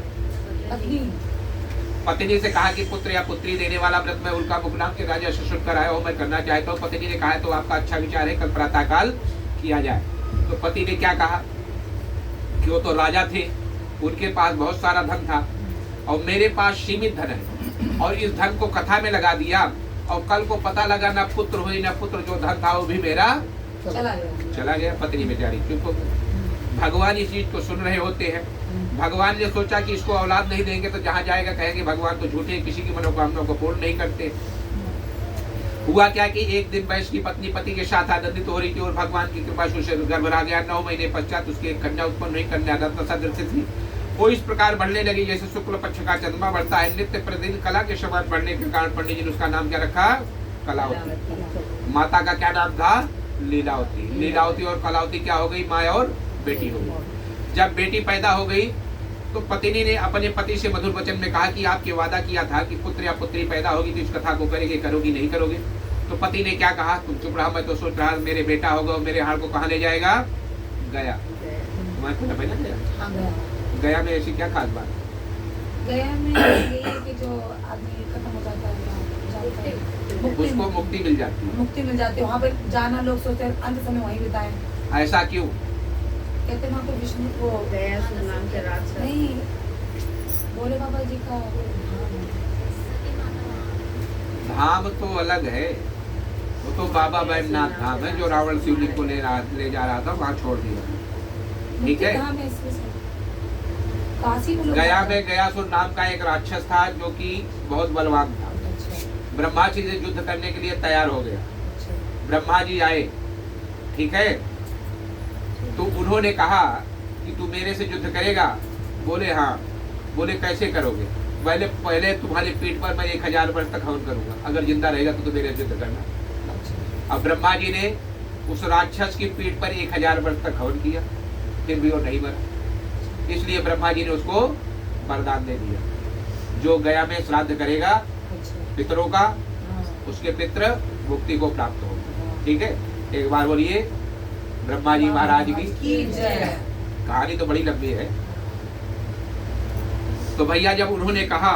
पत्नी से कहा कि पुत्र या पुत्री देने वाला व्रत मैं उनका मुख नाम के राजा से सुनकर आया हूँ, मैं करना चाहता हूँ। पत्नी ने कहा तो आपका अच्छा विचार है, कल प्रातःकाल किया जाए। तो पति ने क्या कहा कि वो तो राजा थे, उनके पास बहुत सारा धन था और मेरे पास सीमित धन है, और इस धन को कथा में लगा दिया और कल को पता लगा ना पुत्र हुई ना पुत्र, जो धन था वो भी मेरा चला गया। पत्नी बेचारी चुप हो गई। भगवान इस चीज को सुन रहे होते हैं। भगवान ने सोचा कि इसको औलाद नहीं देंगे तो जहाँ जाएगा कहेंगे भगवान तो झूठे, किसी की मनोकामनाओं को पूर्ण नहीं करते। हुआ क्या कि एक दिन वैश्य की पत्नी पति के साथ आनंदित हो रही थी और भगवान की कृपा से उसे गर्भ आ गया। 9 महीने पश्चात उसकी एक कन्या उत्पन्न नहीं करने रत्न सदृश थी। वो इस प्रकार बढ़ने लगी जैसे शुक्ल पक्ष का चंद्रमा बढ़ता है। नित्य प्रतिदिन कला के समान बढ़ने के कारण पंडित जी ने उसका नाम क्या रखा? कलावती। माता का क्या नाम था? लीलावती। लीलावती और कलावती क्या हो गई? माँ और बेटी हो गई। जब बेटी पैदा हो गई तो पत्नी ने अपने पति से मधुर वचन में कहा कि आपके वादा किया था कि पुत्र या पुत्री पैदा होगी तो इस कथा को करेंगे, करोगी नहीं करोगे? तो पति ने क्या कहा? तुम चुप रहा, मैं तो सोच रहा मेरे बेटा होगा, मेरे हाड़ को कहाँ ले जाएगा? गया। तुम्हारे को पता गया? गया में ऐसी क्या खास बात? गया में यही है कि जो आदमी खत्म हो जाता है उसको मुक्ति मिल जाती है। मुक्ति मिल जाती है। वहाँ पे जाना लोग सोचते हैं अंत समय वहीं बिताएं। ऐसा क्यों? कहते वहाँ पे विष्णु को गया सुनाम के रात नहीं, भोले बाबा जी का धाम तो अलग है, वो तो बाबा बैजनाथ धाम है जो रावण शिवलिंग को ले जा रहा था, वहाँ छोड़ दिया। ठीक है। काशी को गया में गयासुर नाम का एक राक्षस था जो कि बहुत बलवान था। ब्रह्मा जी से युद्ध करने के लिए तैयार हो गया। ब्रह्मा जी आए, ठीक है, तो उन्होंने कहा कि तू मेरे से युद्ध करेगा? बोले हाँ। बोले कैसे करोगे? पहले तुम्हारे पीठ पर मैं 1000 वर्ष तक हवन करूंगा, अगर जिंदा रहेगा तो मेरे से युद्ध करना। अब ब्रह्मा जी ने उस राक्षस की पीठ पर 1000 वर्ष तक हवन किया, फिर भी वो नहीं मरा। इसलिए ब्रह्मा जी ने उसको वरदान दे दिया, जो गया में श्राद्ध करेगा पितरों का, उसके पितृ मुक्ति को प्राप्त होगा। ठीक है, एक बार बोलिए ब्रह्मा जी महाराज की जय। कहानी तो बड़ी लंबी है। तो भैया जब उन्होंने कहा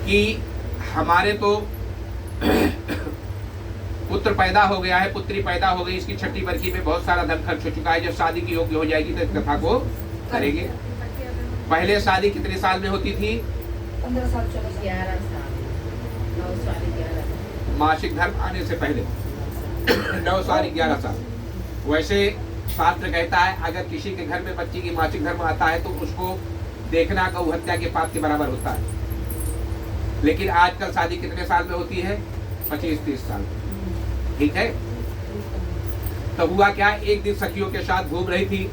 कि हमारे तो पुत्र पैदा हो गया है, पुत्री पैदा हो गई, इसकी छठी बरखी में बहुत सारा धन खर्च हो चुका है, जब शादी की योग्य हो जाएगी तो इस कथा को करेंगे। पहले शादी कितने साल में होती थी? 15 साल 11 साल 9 साल 11 मासिक धर्म आने से पहले 9 साल 11 साल। वैसे शास्त्र कहता है अगर किसी के घर में बच्ची की मासिक धर्म आता है तो उसको देखना गौ हत्या के पाप के बराबर होता है। लेकिन आजकल शादी कितने साल में होती है? 25-30 साल। ठीक है। तो हुआ क्या, एक दिन सखियों के साथ घूम रही थी,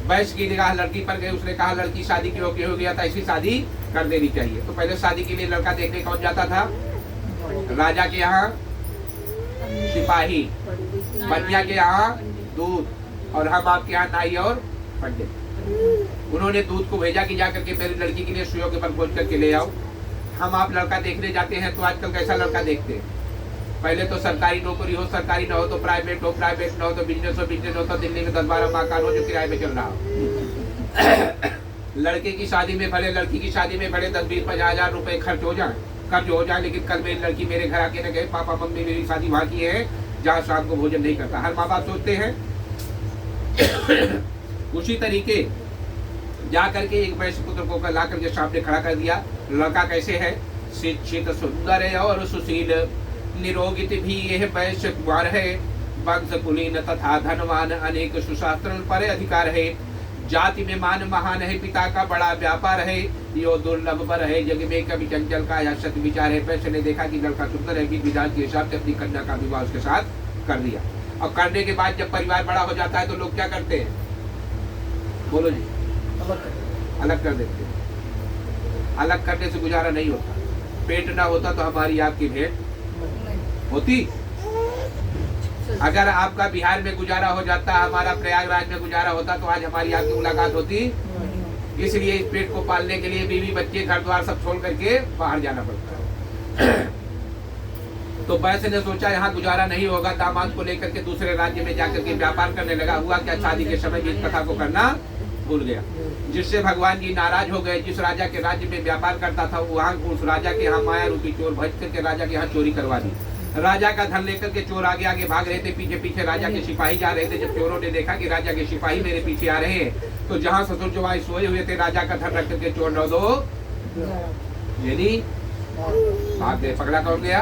वैश्य की निगाह लड़की पर गई, उसने कहा लड़की शादी की योग्य हो गया था, ऐसी शादी कर देनी चाहिए। तो पहले शादी के लिए लड़का देखने कौन जाता था? राजा के यहाँ सिपाही, कन्या के यहाँ दूध, और हम आपके यहाँ नाई और पंडित। उन्होंने दूध को भेजा कि जाकर के मेरी लड़की के लिए सुयोग्य पर खोज करके ले आओ। हम आप लड़का देखने जाते हैं तो आजकल कैसा लड़का देखते हैं? पहले तो सरकारी नौकरी हो, सरकारी ना हो तो प्राइवेट हो, प्राइवेट ना हो तो बिजनेस हो, बिजनेस हो तो दिल्ली में 10-12 मकान हो जो किराए में चल रहा हो। लड़के की शादी में भले, लड़की की शादी में भले 10-20-50 हजार रुपए खर्च हो जाए, लेकिन कल मेरी लड़की मेरे घर आके न गए पापा मम्मी मेरी शादी वहाँ की है जहाँ शाम को भोजन नहीं करता। हर माँ बाप सोचते हैं। उसी तरीके जा करके एक वैश्य पुत्र को ला करके सामने खड़ा कर दिया। लड़का कैसे है? शिक्षित सुंदर है और सुशील, निरोगित भी यह वैश्य कुमार है, वंश कुलीन तथा धनवान, अनेक सुशास्त्र पर अधिकार है, जाति में मान महान है, पिता का बड़ा व्यापार है, यो दुर्लभ पर है, जग में कभी चंचल का या सत विचार है। वैश्य ने देखा कि लड़का सुंदर है, कि विधान के हिसाब से अपनी कन्या का विवाह उसके साथ कर दिया। और करने के बाद जब परिवार बड़ा हो जाता है तो लोग क्या करते हैं? बोलो जी। अलग कर देते हैं। अलग करने से गुजारा नहीं होता। पेट ना होता तो हमारी आपकी भेंट होती। अगर आपका बिहार में गुजारा हो जाता, हमारा प्रयागराज में गुजारा होता, तो आज हमारी आपकी मुलाकात होती। इसलिए इस पेट को पालने के लिए बीवी बच्चे घर द्वार सब छोड़ करके बाहर जाना पड़ता है। तो वैसे ने सोचा यहाँ गुजारा नहीं होगा, दामाद को लेकर के दूसरे राज्य में जाकर के व्यापार करने लगा। हुआ क्या, शादी के समय भी इस कथा को करना भूल गया, जिससे भगवान जी नाराज हो गए। जिस राजा के राज्य में व्यापार करता था, वहाँ उस राजा के यहाँ माया रूपी चोर भज करके राजा के यहाँ चोरी करवा दी। राजा का धन लेकर के चोर आगे आगे भाग रहे थे, पीछे पीछे राजा के सिपाही जा रहे थे। जब चोरों ने देखा कि राजा के सिपाही मेरे पीछे आ रहे हैं, तो जहाँ ससुर जवाई सोए हुए थे, राजा का धन रख करके चोर न दो यानी भाग गए। पकड़ा कौन गया?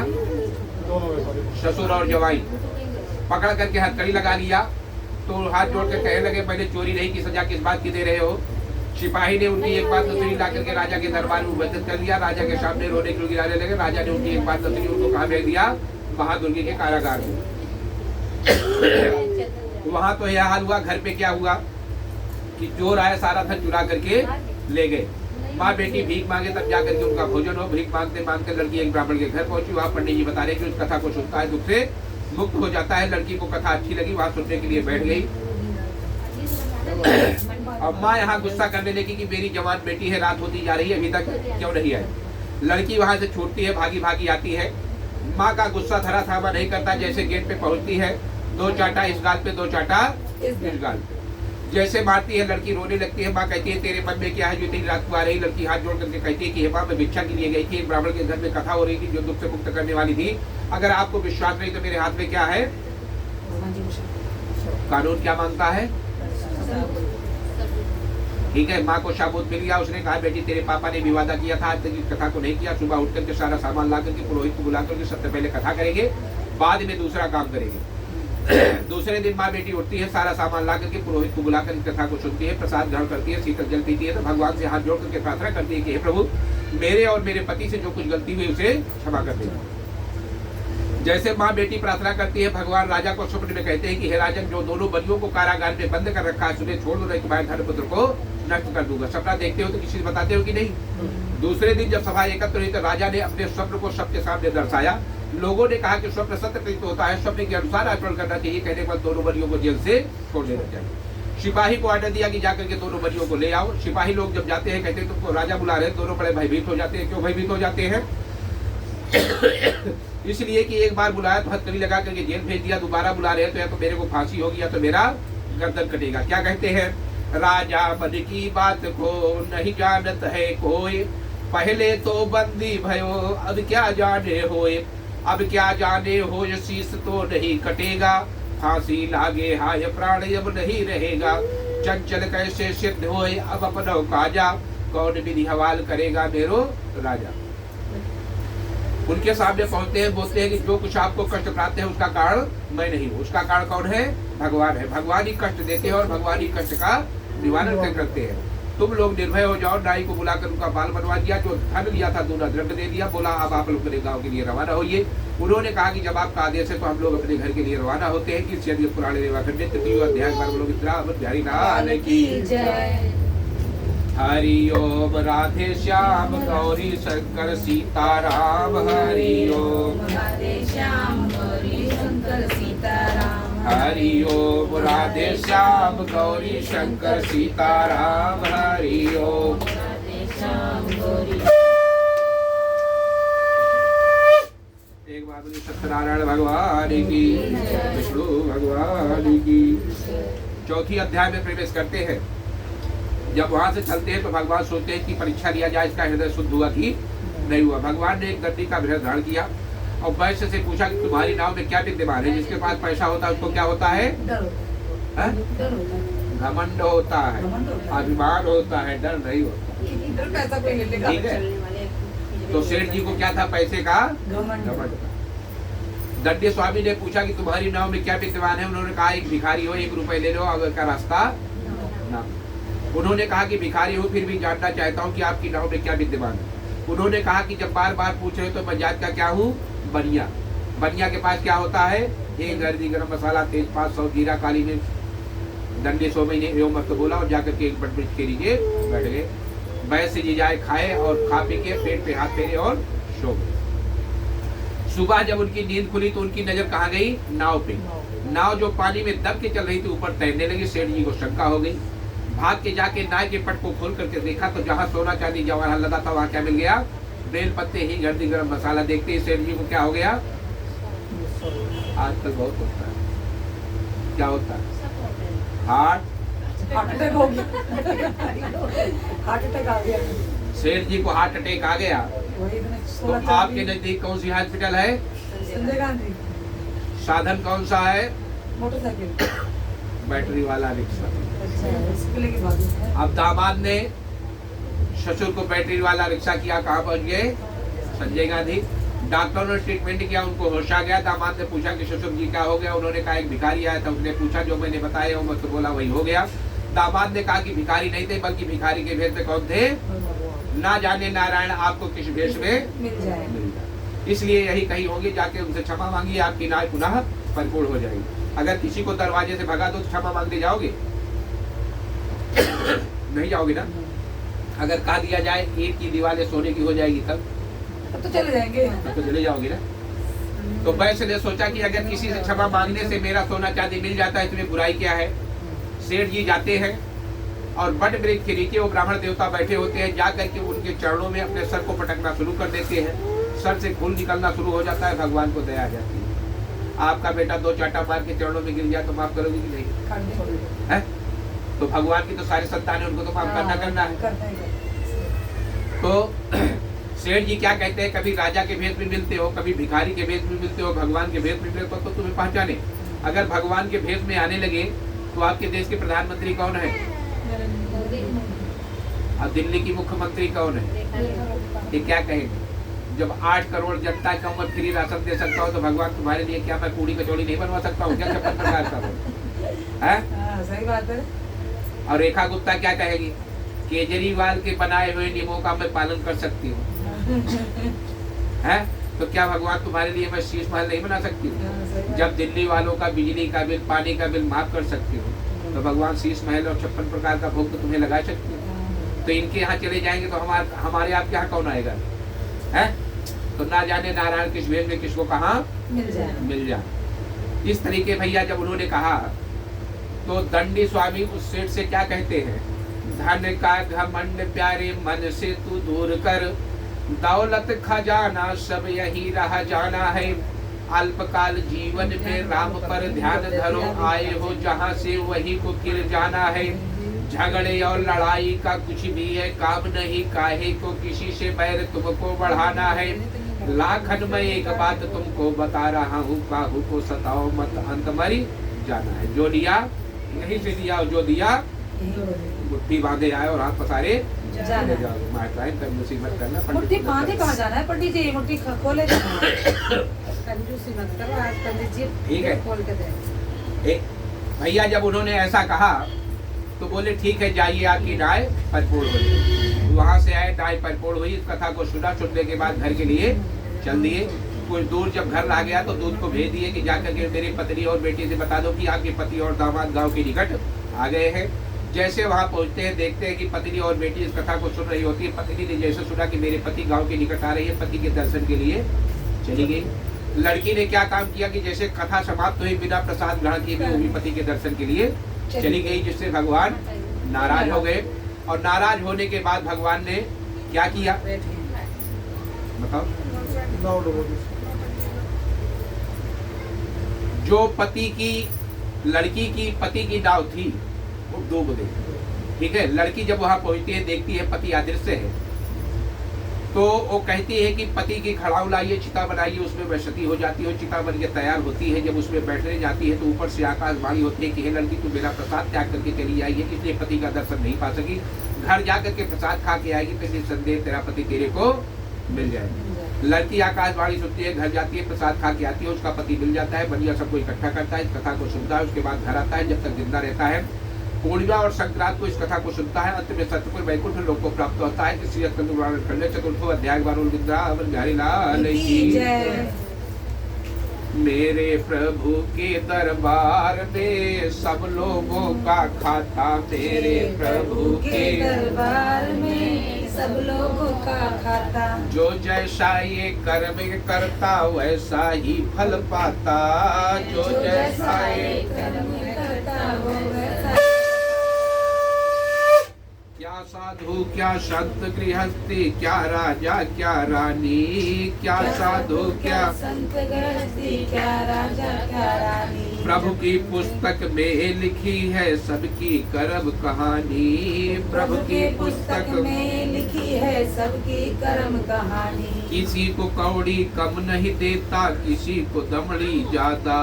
ससुर और जवाई। पकड़ करके हथकड़ी लगा लिया, तो हाथ जोड़ कर कहने लगे, पहले चोरी नहीं की सजा किस बात की दे रहे हो? सिपाही ने उनकी एक बात नजरी ला करके राजा के दरबार में उपस्थित कर दिया। राजा के सामने रोने की गिराने लगे। राजा ने उनकी एक बात नजरी उनको कहा भेज दिया, महादुर्गी के कारागार में। वहां तो यह हाल हुआ। घर पे क्या हुआ कि चोर आए, सारा धन चुरा करके ले गए। माँ बेटी भीख मांगे तब जाकर के उनका भोजन हो। भीख मांगते मांगते लड़की एक ब्राह्मण के घर पहुंची। वहाँ पंडित जी बता रहे कि उस कथा को सुनता है दुख से मुक्त हो जाता है। लड़की को कथा अच्छी लगी, वहाँ सुनने के लिए बैठ गई। अब माँ यहाँ गुस्सा करने लगी कि मेरी जवान बेटी है, रात होती जा रही है, अभी तक क्यों नहीं आई। लड़की वहाँ से छूटती है, भागी भागी आती है। माँ का गुस्सा धरा थामा नहीं करता। जैसे गेट पे पहुँचती है, 2 चाटा इस गाल पे, 2 चाटा इस गाल पे, जैसे मारती है लड़की रोने लगती है। माँ कहती है, तेरे मन में क्या है जो इतनी रात को आ रही? लड़की हाथ जोड़ करके कहती है कि माँ, मैं भिक्षा के लिए गई थी, एक ब्राह्मण के घर में कथा हो रही थी जो दुख से मुक्त करने वाली थी। अगर आपको विश्वास नहीं तो मेरे हाथ में क्या है? कानून क्या मांगता है? ठीक है, माँ को शाबूत मिल गया। उसने कहा, बेटी तेरे पापा ने भी वादा किया था, आज तक इस कथा को नहीं किया। सुबह उठ करके सारा सामान ला करके पुरोहित को बुला करके सबसे पहले कथा करेंगे, बाद में दूसरा काम करेंगे। दूसरे दिन माँ बेटी उठती है, सारा सामान ला करके पुरोहित को बुला कर कथा को सुनती है, प्रसाद ग्रहण करती है, शीतल जल पीती है, तो भगवान से हाथ जोड़ करके प्रार्थना करती है कि हे प्रभु, मेरे और मेरे पति से जो कुछ गलती हुई उसे क्षमा कर देना। जैसे माँ बेटी प्रार्थना करती है, भगवान राजा को स्वप्न में कहते हैं कि हे राजन, जो दोनों बलियों को कारागार में बंद कर रखा है, उन्हें छोड़ दो, नहीं तो मैं धर्मपुत्र को नष्ट कर दूंगा। सपना देखते हो तो किसी से बताते हो कि नहीं? दूसरे दिन जब सभा एकत्र हुई तो राजा ने अपने स्वप्न को सबके सामने दर्शाया। लोगों ने कहा कि स्वप्न सत्य प्रतीत होता है, स्वप्न के अनुसार आचरण करना चाहिए। कहने के बाद दोनों बलियों को जेल से छोड़ देना चाहिए। सिपाही को आर्डर दिया कि जाकर के दोनों बलियों को ले आओ। सिपाही लोग जब जाते हैं, कहते हैं तुमको राजा बुला रहे हैं। दोनों बड़े भयभीत हो जाते हैं। क्यों भयभीत हो जाते हैं? इसलिए कि एक बार बुलाया तो हथकड़ी लगा करके जेल भेज दिया, दोबारा बुला रहे हैं तो या तो मेरे को फांसी होगी या तो मेरा गर्दन कटेगा। क्या कहते हैं? राजा मन की बात को नहीं जानत है कोई, पहले तो बंदी भयो अब क्या जाने होए, अब क्या जाने हो शीश तो नहीं कटेगा, फांसी लागे हाय प्राण अब नहीं रहेगा, चंचल कैसे सिद्ध होए अब अपना काजा, कौन विधि हवाल करेगा मेरो राजा। उनके सामने पहुंचते हैं, बोलते हैं कि जो कुछ आपको कष्ट प्राप्त है उसका कारण मैं नहीं हूँ, उसका कारण कौन है? भगवान है। भगवान ही कष्ट देते हैं और भगवान ही कष्ट का निवारण करते हैं। तुम लोग निर्भय हो जाओ। नाई को बुलाकर उनका बाल बनवा दिया, जो धन लिया था दूना दंड दे दिया। बोला अब आप लोग अपने गाँव के लिए रवाना होइए। उन्होंने कहा कि जब आपका आदेश है तो हम लोग अपने घर के लिए रवाना होते हैं। कि यदि पुराने देवाखंड तृतीय अध्याय पर लोग इतना बिहारी लाल की जय। हरि ओम राधे श्याम गौरी शंकर सीताराम, हरि ओम राधे श्याम गौरी शंकर सीताराम, हरि ओम राधे श्याम गौरी शंकर सीताराम, हरि ओम राधे श्याम गौरी। एक बार बोलिए सत्यनारायण भगवान की, विष्णु भगवान की। चौथी अध्याय में प्रवेश करते हैं। जब वहां से चलते हैं तो भगवान सोचते हैं कि परीक्षा लिया जाए, इसका हृदय शुद्ध हुआ कि नहीं हुआ। भगवान ने एक दंडी का हृदय धारण किया और वैश्य से पूछा कि तुम्हारी नाव में क्या विद्यमान है? जिसके पास पैसा होता है उसको क्या होता है? घमंड होता है, अभिमान होता है, डर नहीं होता। ठीक है, तो सेठ जी को क्या था? पैसे का घमंड। दंडी स्वामी ने पूछा कि तुम्हारी नाव में क्या विद्यमान है? उन्होंने कहा एक भिखारी हो, 1 रुपए ले लो, अगर का रास्ता ना। उन्होंने कहा कि भिखारी हो फिर भी जानना चाहता हूँ कि आपकी नाव में क्या विद्यमान है। उन्होंने कहा कि जब बार बार पूछ रहे हो तो मैं जात का क्या हूँ? बनिया। बनिया के पास क्या होता है? 1 हल्दी, गरम मसाला, तेजपात, सौ, जीरा, काली मिर्च। दंडी स्वामी ने एवं मत बोला और जाकर के एक बट मिर्च के नीचे बैठ गए। वैश्य जी जाए, खाए और खा पी के पेट पे हाथ फेरे और सो गए। सुबह जब उनकी नींद खुली तो उनकी नजर कहाँ गई? नाव पे। नाव जो पानी में दब के चल रही थी ऊपर तैरने लगी। सेठ जी को शंका हो गई। भाग के जाके नाव के पट को खोल करके देखा तो जहाँ सोना चांदी जवाहर लगा था वहाँ क्या मिल गया? बेल पत्ते ही गर्दी गरम मसाला। देखते ही सेठ जी को क्या हो गया? आजकल बहुत होता है। क्या होता है? हार्ट अटैक हो गया। हार्ट अटैक आ गया। सेठ जी को हार्ट अटैक आ गया। वही इतने तो 16 आपके नजदीक कौन सी हॉस्पिटल है? संजय गांधी। साधन कौन सा है? मोटरसाइकिल। बैटरी वाला रिक्शा। अच्छा इसके लिए की बात है। अब दामाद ने ससुर को बैटरी वाला रिक्शा किया। कहाँ पहुंच गए? संजय गांधी। डॉक्टरों ने ट्रीटमेंट किया, उनको होश आ गया। दामाद ने पूछा कि ससुर जी क्या हो गया? उन्होंने कहा एक भिखारी आया था, उसने पूछा जो मैंने बताया वो मत बोला, वही हो गया। दामाद ने कहा कि भिखारी नहीं थे बल्कि भिखारी के भेष में कौन थे? ना जाने नारायण आपको किस भेष में मिल जाए। मिल जाए। इसलिए यही कही होगी, जाके उनसे क्षमा मांगिए, आपकी नाय पुनः परिपूर्ण हो जाएगी। अगर किसी को दरवाजे से भगा दो तो क्षमा मांगते जाओगे? नहीं जाओगे ना। अगर कहा दिया जाए एक की दीवारें सोने की हो जाएगी तब तो चले जाएंगे। तो चले जाओगे ना। तो वैसे ने सोचा कि अगर किसी से क्षमा मांगने से मेरा सोना चांदी मिल जाता है इसमें बुराई क्या है। सेठ जी जाते हैं और बट वृक्ष के नीचे वो ब्राह्मण देवता बैठे होते हैं। जा करके उनके चरणों में अपने सर को पटकना शुरू कर देते हैं। सर से खून निकलना शुरू हो जाता है। भगवान को दया आ जाती है। आपका बेटा 2 चाटा मार के चरणों में गिर जाए तो माफ करोगे कि नहीं? है तो भगवान की तो सारी संतान है, उनको तो माफ करना है। तो सेठ जी क्या कहते हैं, कभी राजा के भेष में मिलते हो, कभी भिखारी के भेष में मिलते हो, भगवान के भेष में मिलते हो तो तुम्हें पहचाने। अगर भगवान के भेष में आने लगे तो आपके देश के प्रधानमंत्री कौन है? और दिल्ली की मुख्यमंत्री कौन है? ये क्या कहेंगे? जब 8 करोड़ जनता का मैं फ्री राशन दे सकता हूँ तो भगवान तुम्हारे लिए क्या मैं पूरी कचौड़ी नहीं बनवा सकता हूँ क्या? 56 प्रकार का है। सही बात है। और रेखा गुप्ता क्या कहेगी? केजरीवाल के बनाए हुए नियमों का मैं पालन कर सकती हूँ। है तो क्या भगवान तुम्हारे लिए मैं शीश महल नहीं बना सकती हूँ? जब दिल्ली वालों का बिजली का बिल, पानी का बिल माफ कर सकती हूँ तो भगवान शीश महल और 56 प्रकार का भोग तो तुम्हें लगा सकती हूँ। तो इनके यहाँ चले जाएंगे तो हमारे आपके यहाँ कौन आएगा? है तो ना जाने नारायण किस भेष में किसको कहाँ मिल जाए। इस तरीके भैया जब उन्होंने कहा तो दंडी स्वामी उस सेठ से क्या कहते हैं? धन का घमंड प्यारे मन से तू दूर कर, दौलत खजाना सब यही रह जाना है। अल्पकाल जीवन में राम पर ध्यान धरो, आए हो जहाँ से वही को फिर जाना है। झगड़े और लड़ाई का कुछ भी है काम नहीं, काहे को किसी से बैर तुमको बढ़ाना है। लाखन में एक बात तुमको बता रहा हूँ, काहू को सताओ मत, अंत मरी जाना है। जो लिया यहीं से दिया और जो दिया मुट्ठी बांधे आए और हाथ पसारे जाना। मुसीबत करना। मुट्ठी बांधे कहाँ जाना है पंडित जी? मुट्ठी खोले जाना है। कंजूसी मत करो आज पंडित जी, ठीक है। खोल के दे। भैया जब उन्होंने ऐसा कहा तो बोले ठीक है जाइए, आपकी नाय परिपूर्ण हुई। वहाँ से आए, नाय परिपूर्ण हुई। इस कथा को सुना, सुनने के बाद घर के लिए चल दिए। कुछ दूर जब घर ला गया तो दूध को भेज दिए कि जाकर के मेरे पत्नी और बेटी से बता दो कि आपके पति और दामाद गांव के निकट आ गए हैं। जैसे वहाँ पहुँचते हैं देखते हैं कि पत्नी और बेटी इस कथा को सुन रही होती है। पत्नी ने जैसे सुना कि मेरे पति गांव के निकट आ रही है, पति के दर्शन के लिए चली गई। लड़की ने क्या काम किया कि जैसे कथा समाप्त हुई बिना प्रसाद ग्रहण किए वो भी पति के दर्शन के लिए चली गई, जिससे भगवान नाराज हो गए। और नाराज होने के बाद भगवान ने क्या किया बताओ? जो पति की लड़की की पति की नाव थी वो डूब गई। ठीक है, लड़की जब वहां पहुंचती है देखती है पति अदृश्य है तो वो कहती है कि पति की खड़ाऊ लाइए, चिता बनाइए, उसमें वैसती हो जाती है। चिता बन के तैयार होती है। जब उसमें बैठने जाती है तो ऊपर से आकाशवाणी होती है कि हे लड़की तू मेरा प्रसाद त्याग करके चली आई है, इसलिए पति का दर्शन नहीं पा सकी। घर जा करके प्रसाद खा के आएगी तो निसंदेह तेरा पति तेरे को मिल जाएगा। लड़की आकाशवाणी सुनती है, घर जाती है, प्रसाद खा के आती है, उसका पति मिल जाता है। बनिया सबको इकट्ठा करता है, इस कथा को सुनता है, उसके बाद घर आता है। जब तक जिंदा रहता है पूर्णिमा और संक्रांत को इस कथा को सुनता है। अंत में सत्यपुर वैकुंठ लोक को प्राप्त होता है। श्री चतुर्थो अध्याय बिहारी लाल की जय। मेरे प्रभु के दरबार में सब लोगों का खाता, मेरे प्रभु के दरबार में सब लोगों का खाता। जो जैसा ये कर्म करता वैसा ही फल पाता। जो जैसा ये कर्म करता वो वैसा। क्या साधु क्या संत गृहस्थी, क्या राजा क्या रानी, क्या साधु क्या संत गृहस्थी, क्या राजा क्या रानी। प्रभु की पुस्तक में लिखी है सबकी कर्म कहानी। प्रभु की पुस्तक में लिखी है सबकी कर्म कहानी। किसी को कौड़ी कम नहीं देता, किसी को दमड़ी ज्यादा।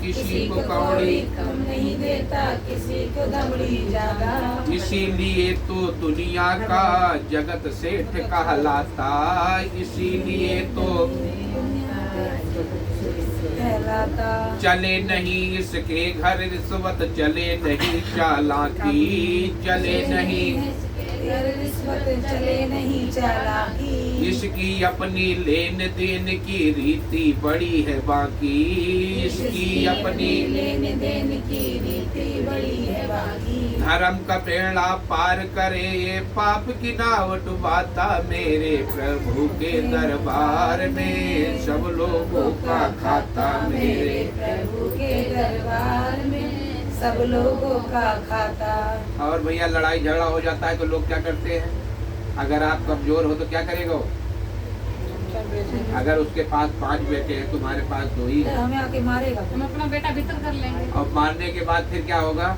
किसी को कौड़ी कम नहीं देता, किसी को दमड़ी ज्यादा। इसीलिए तो दुनिया का जगत सेठ कहलाता। इसीलिए तो कहलाता। चले नहीं इसके घर रिश्वत, चले नहीं चालाकी। चले नहीं रिश्वत, चले नहीं चालाकी। इसकी अपनी लेन देन की रीति बड़ी है बाकी। इसकी अपनी लेन देन की रीति बड़ी है बाकी। धर्म का बेड़ा पार करे, ये पाप की नाव डुबाता। मेरे प्रभु के दरबार में सब लोगों का खाता। मेरे प्रभु के दरबार में सब लोगों का खाता। और भैया लड़ाई झगड़ा हो जाता है तो लोग क्या करते हैं? अगर आप कमजोर हो तो क्या करेगा वो? अगर उसके पास 5 बेटे हैं, तुम्हारे पास 2 ही है, हमें आके मारेगा। हम अपना बेटा भीतर कर लेंगे। और मारने के बाद फिर क्या होगा?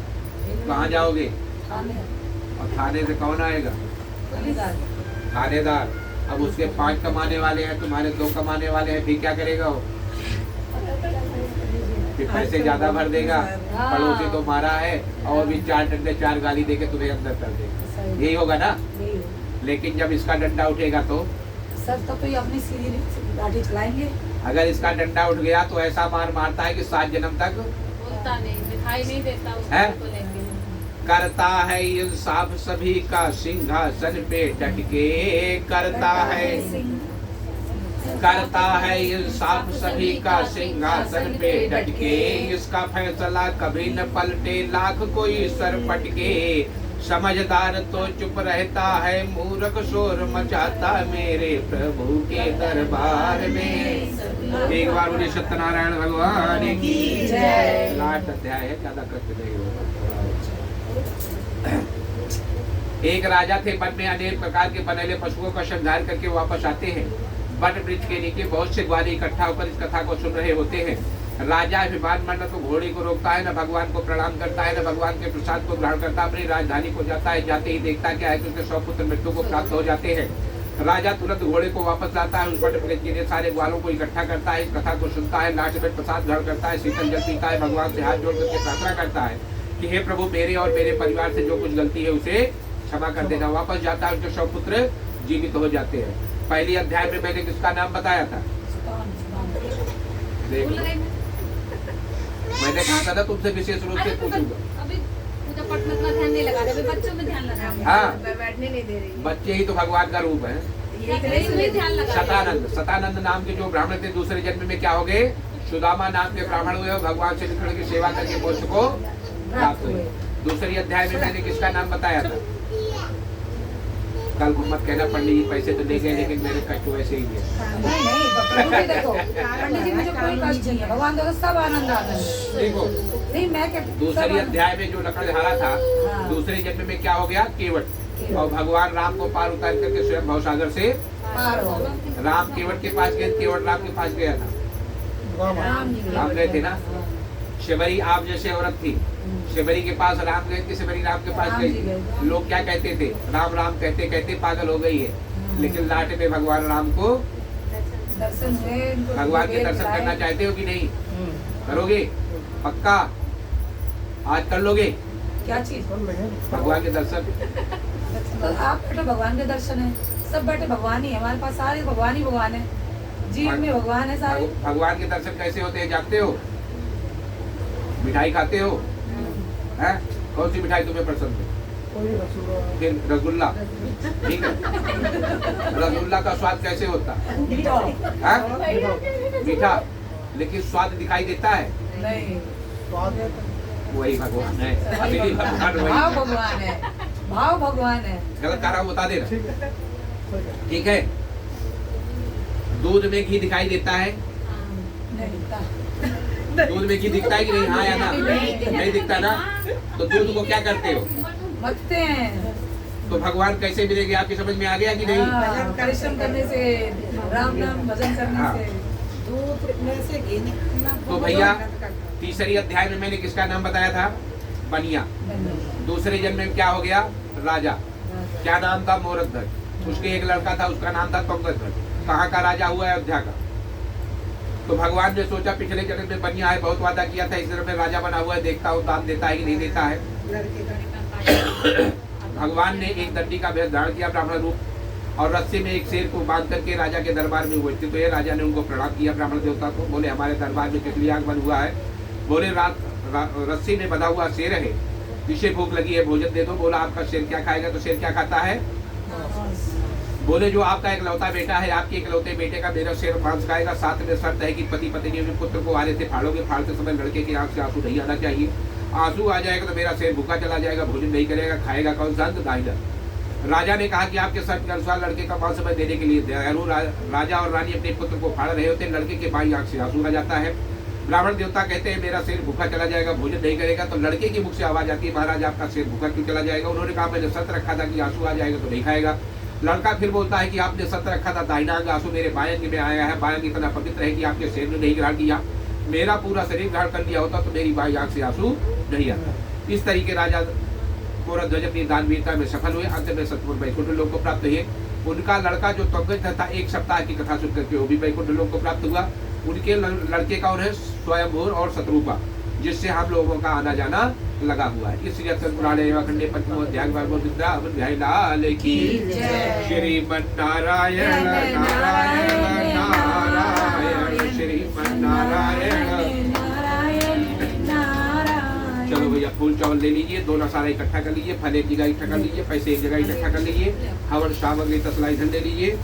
कहाँ जाओगे? और थाने से कौन आएगा? थानेदार। अब उसके 5 कमाने वाले हैं, तुम्हारे 2 कमाने वाले हैं, फिर क्या करेगा वो? फिर पैसे ज्यादा भर देगा। पड़ोसी तो मारा है और भी 4 डंडे 4 गाली देके तुम्हें अंदर कर देगा। यही होगा ना? लेकिन जब इसका डंडा उठेगा तो सब तो कोई अपनी सीधी लाठी चलाएंगे। अगर इसका डंडा उठ गया तो ऐसा मार मारता है कि 7 जन्म तक बोलता नहीं, दिखाई नहीं देता है? उसको लेके। करता है इंसाफ सभी का, सिंहासन पे डटके। करता है इंसाफ सभी का, सिंहासन पे डटके। इसका फैसला कभी न पलटे, लाख कोई सर पटके। समझदार तो चुप रहता है, मूर्ख शोर मचाता। मेरे प्रभु के दरबार में। एक बार बोलिए सत्यनारायण भगवान की जय। लास्ट अध्याय है, ज्यादा कष्ट नहीं होगा। एक राजा थे, वन में अनेक प्रकार के पनैले पशुओं का संहार करके वापस आते हैं। वट वृक्ष के नीचे बहुत से ग्वाले इकट्ठा होकर इस कथा को सुन रहे होते हैं। राजा अभिमान मन तो घोड़े को रोकता है, न भगवान को प्रणाम करता है, न भगवान के प्रसाद को ग्रहण करता। अपनी राजधानी को जाता है, जाते ही देखता क्या है कि उसके 100 पुत्र मृत्यु को प्राप्त हो जाते हैं। राजा तुरंत घोड़े को वापस लाता है, उस वट वृक्ष के सारे ग्वालों को इकट्ठा करता है, इस कथा को सुनता है, लास्ट में प्रसाद ग्रहण करता है, शीतल जल पीता है, भगवान से हाथ जोड़ करके प्रार्थना करता है कि हे प्रभु, मेरे और मेरे परिवार से जो कुछ गलती है उसे क्षमा कर देना। वापस जाता है, उसके 100 पुत्र जीवित हो जाते हैं। पहले अध्याय में मैंने किसका नाम बताया था? भूल गई मैं। मैंने कहा था तुमसे विशेष रूप से पूछूंगा। अभी मुझे पढ़ में इतना ध्यान नहीं लगा रहे, अभी बच्चों में ध्यान लगा रहे। हाँ, बैठने नहीं दे रही। बच्चे ही तो भगवान का रूप है। इसमें ध्यान लगा रहे। सतानंद, सतानंद नाम के जो ब्राह्मण थे, दूसरे जन्म में क्या हो गए? सुदामा नाम के ब्राह्मण हुए और भगवान श्री कृष्ण की सेवा करके मोक्ष को प्राप्त हुए। दूसरी अध्याय में मैंने किसका नाम बताया था? कल को मत कहना पंडित जी पैसे तो दे गए लेकिन मेरे कष्ट वैसे ही है। नहीं प्रभु जी देखो, पंडित जी मुझे कोई कष्ट नहीं है, भगवान का सब आनंद आता है। देखो नहीं मैं क्या, दूसरी अध्याय में जो लकड़हारा था, हाँ। दूसरे जन्म में क्या हो गया? केवट। और भगवान राम को पार उतार करके स्वयं भवसागर से पार हो राम केवट के पास गए, केवट राम के पास गया था। राम गए थे ना। शिवरी आप जैसे औरत थी, शिवरी के पास राम गए थे, शिवरी राम के पास गई। लोग क्या कहते थे? राम राम कहते कहते पागल हो गई है। लेकिन लास्ट में भगवान राम को दर्शन हुए, भगवान के दर्शन करना चाहते हो कि नहीं? करोगे? पक्का आज कर लोगे क्या चीज? भगवान के दर्शन? तो आप बैठो, भगवान के दर्शन है, सब बैठे भगवान ही है, हमारे पास सारे भगवान ही भगवान है, जीवन में भगवान है सारे। भगवान के दर्शन कैसे होते हैं जानते हो? मिठाई खाते हो? हैं? कौन सी मिठाई तुम्हें पसंद है? फिर रसगुल्ला, ठीक है। रसगुल्ला का स्वाद कैसे होता है? मीठा, लेकिन स्वाद दिखाई देता है नहीं, वही भगवान है, असली भगवान वही हाँ है। भगवान है, भाव भगवान है। गलत कह रहा हूँ बता देना। ठीक है सही है। ठीक है। दूध में घी दिखाई देता है? नहीं दिखता। दूध में घी दिखता है कि नहीं? हाँ या ना? नहीं दिखता ना? तो दूध को क्या करते हो? मथते हैं। तो भगवान कैसे मिलेंगे आपकी समझ में आ गया कि नहीं? हाँ, परिश्रम करने से, राम नाम भजन करने हाँ। से। दूध में से घी निकलना तो भैया तीसरी अध्याय में मैंने किसका नाम बताया था? बनिया। दूसरे जन्म में क्या हो गया? राजा। क्या नाम था? मोरध्वज। उसके एक लड़का था, उसका नाम था पंकजध्वज। कहाँ का राजा हुआ है? अयोध्या का। तो भगवान ने सोचा पिछले जन्म में बनिया है, बहुत वादा किया था, इस जन्म में राजा बना हुआ है, देखता हूँ दान देता है कि नहीं देता है। लड़के का भगवान ने एक दंडी का वेश धारण किया, ब्राह्मण रूप, और रस्सी में एक शेर को बांध करके राजा के दरबार में हुए थे। तो ये राजा ने उनको प्रणाम किया, ब्राह्मण देवता को। बोले हमारे दरबार में किस लिए आगमन हुआ है? बोले रस्सी में बंधा हुआ शेर है, जिसे भूख लगी है, भोजन दे दो। बोला आपका शेर क्या खाएगा? तो शेर क्या खाता है? बोले जो आपका इकलौता बेटा है, आपके इकलौते बेटे का मेरा शेर मांस खाएगा। साथ में शर्त है कि पति पत्नी में पुत्र को आ रहे थे, फाड़ोगे, फाड़ते समय लड़के की आंख से आंसू नहीं आना चाहिए। आंसू आ जाएगा तो मेरा शेर भूखा चला जाएगा, भोजन नहीं करेगा, खाएगा कौन सा? दाहिना। राजा ने कहा कि आपके शर्त के अनुसार लड़के का मांस मैं देने के लिए दयालु। राजा और रानी अपने पुत्र को फाड़ रहे होते, लड़के के बाई आंख से आंसू आ जाता है। ब्राह्मण देवता कहते हैं मेरा शेर भूखा चला जाएगा, भोजन नहीं करेगा। तो लड़के के मुख से आवाज आती है महाराज आपका शेर भूखा क्यों चला जाएगा? उन्होंने कहा मैंने शर्त रखा था कि आंसू आ जाएगा तो नहीं खाएगा। लड़का फिर बोलता है कि आपने शर्त रखा था दाहिना अंग आंसू मेरे बाएं अंग में आया है, बाएं अंग इतना पवित्र है कि आपके शेर ने नहीं ग्रहण किया। मेरा पूरा शरीर ग्रहण कर लिया होता तो मेरी बाई आंख से आंसू नहीं आता। इस तरीके राजा मोरध्वज अपनी दानवीरता में सफल हुए, अंत में सतपुर वैकुंठ लोक को प्राप्त हुए। उनका लड़का जो पंकज था, एक सप्ताह की कथा सुन करके वो भी वैकुंठ लोक को प्राप्त हुआ। उनके लड़के का उन्हें स्वयंभूर और शत्रुपा, जिससे हम लोगों का आना जाना लगा हुआ है। इस पुराणे खंडे पंचमोध्याय लाल की श्रीमन्नारायण नारायण नारायण श्रीमन्नारायण। चलो भैया फूल चावल ले लीजिए, दोनों सारा इकट्ठा कर लीजिए, फल एक जगह इकट्ठा कर लीजिए, पैसे एक जगह इकट्ठा कर लीजिए, हवन सामग्री तसलाई धन ले लीजिए।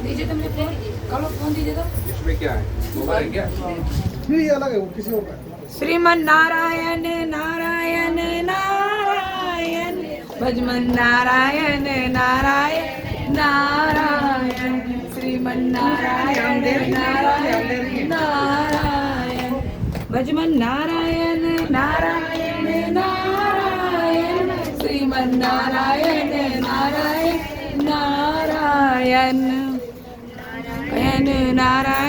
दीजिए तुमने फोन, करो फोन दीजिए तो। इसमें क्या है? मोबाइल है क्या? नहीं ये अलग है, वो किसी और का है। श्रीमन नारायण नारायण नारायण भजमन नारायण नारायण नारायण श्रीमन नारायण नारायण नारायण भजमन नारायण नारायण नारायण श्रीमन नारायण नारायण नारायण नारायण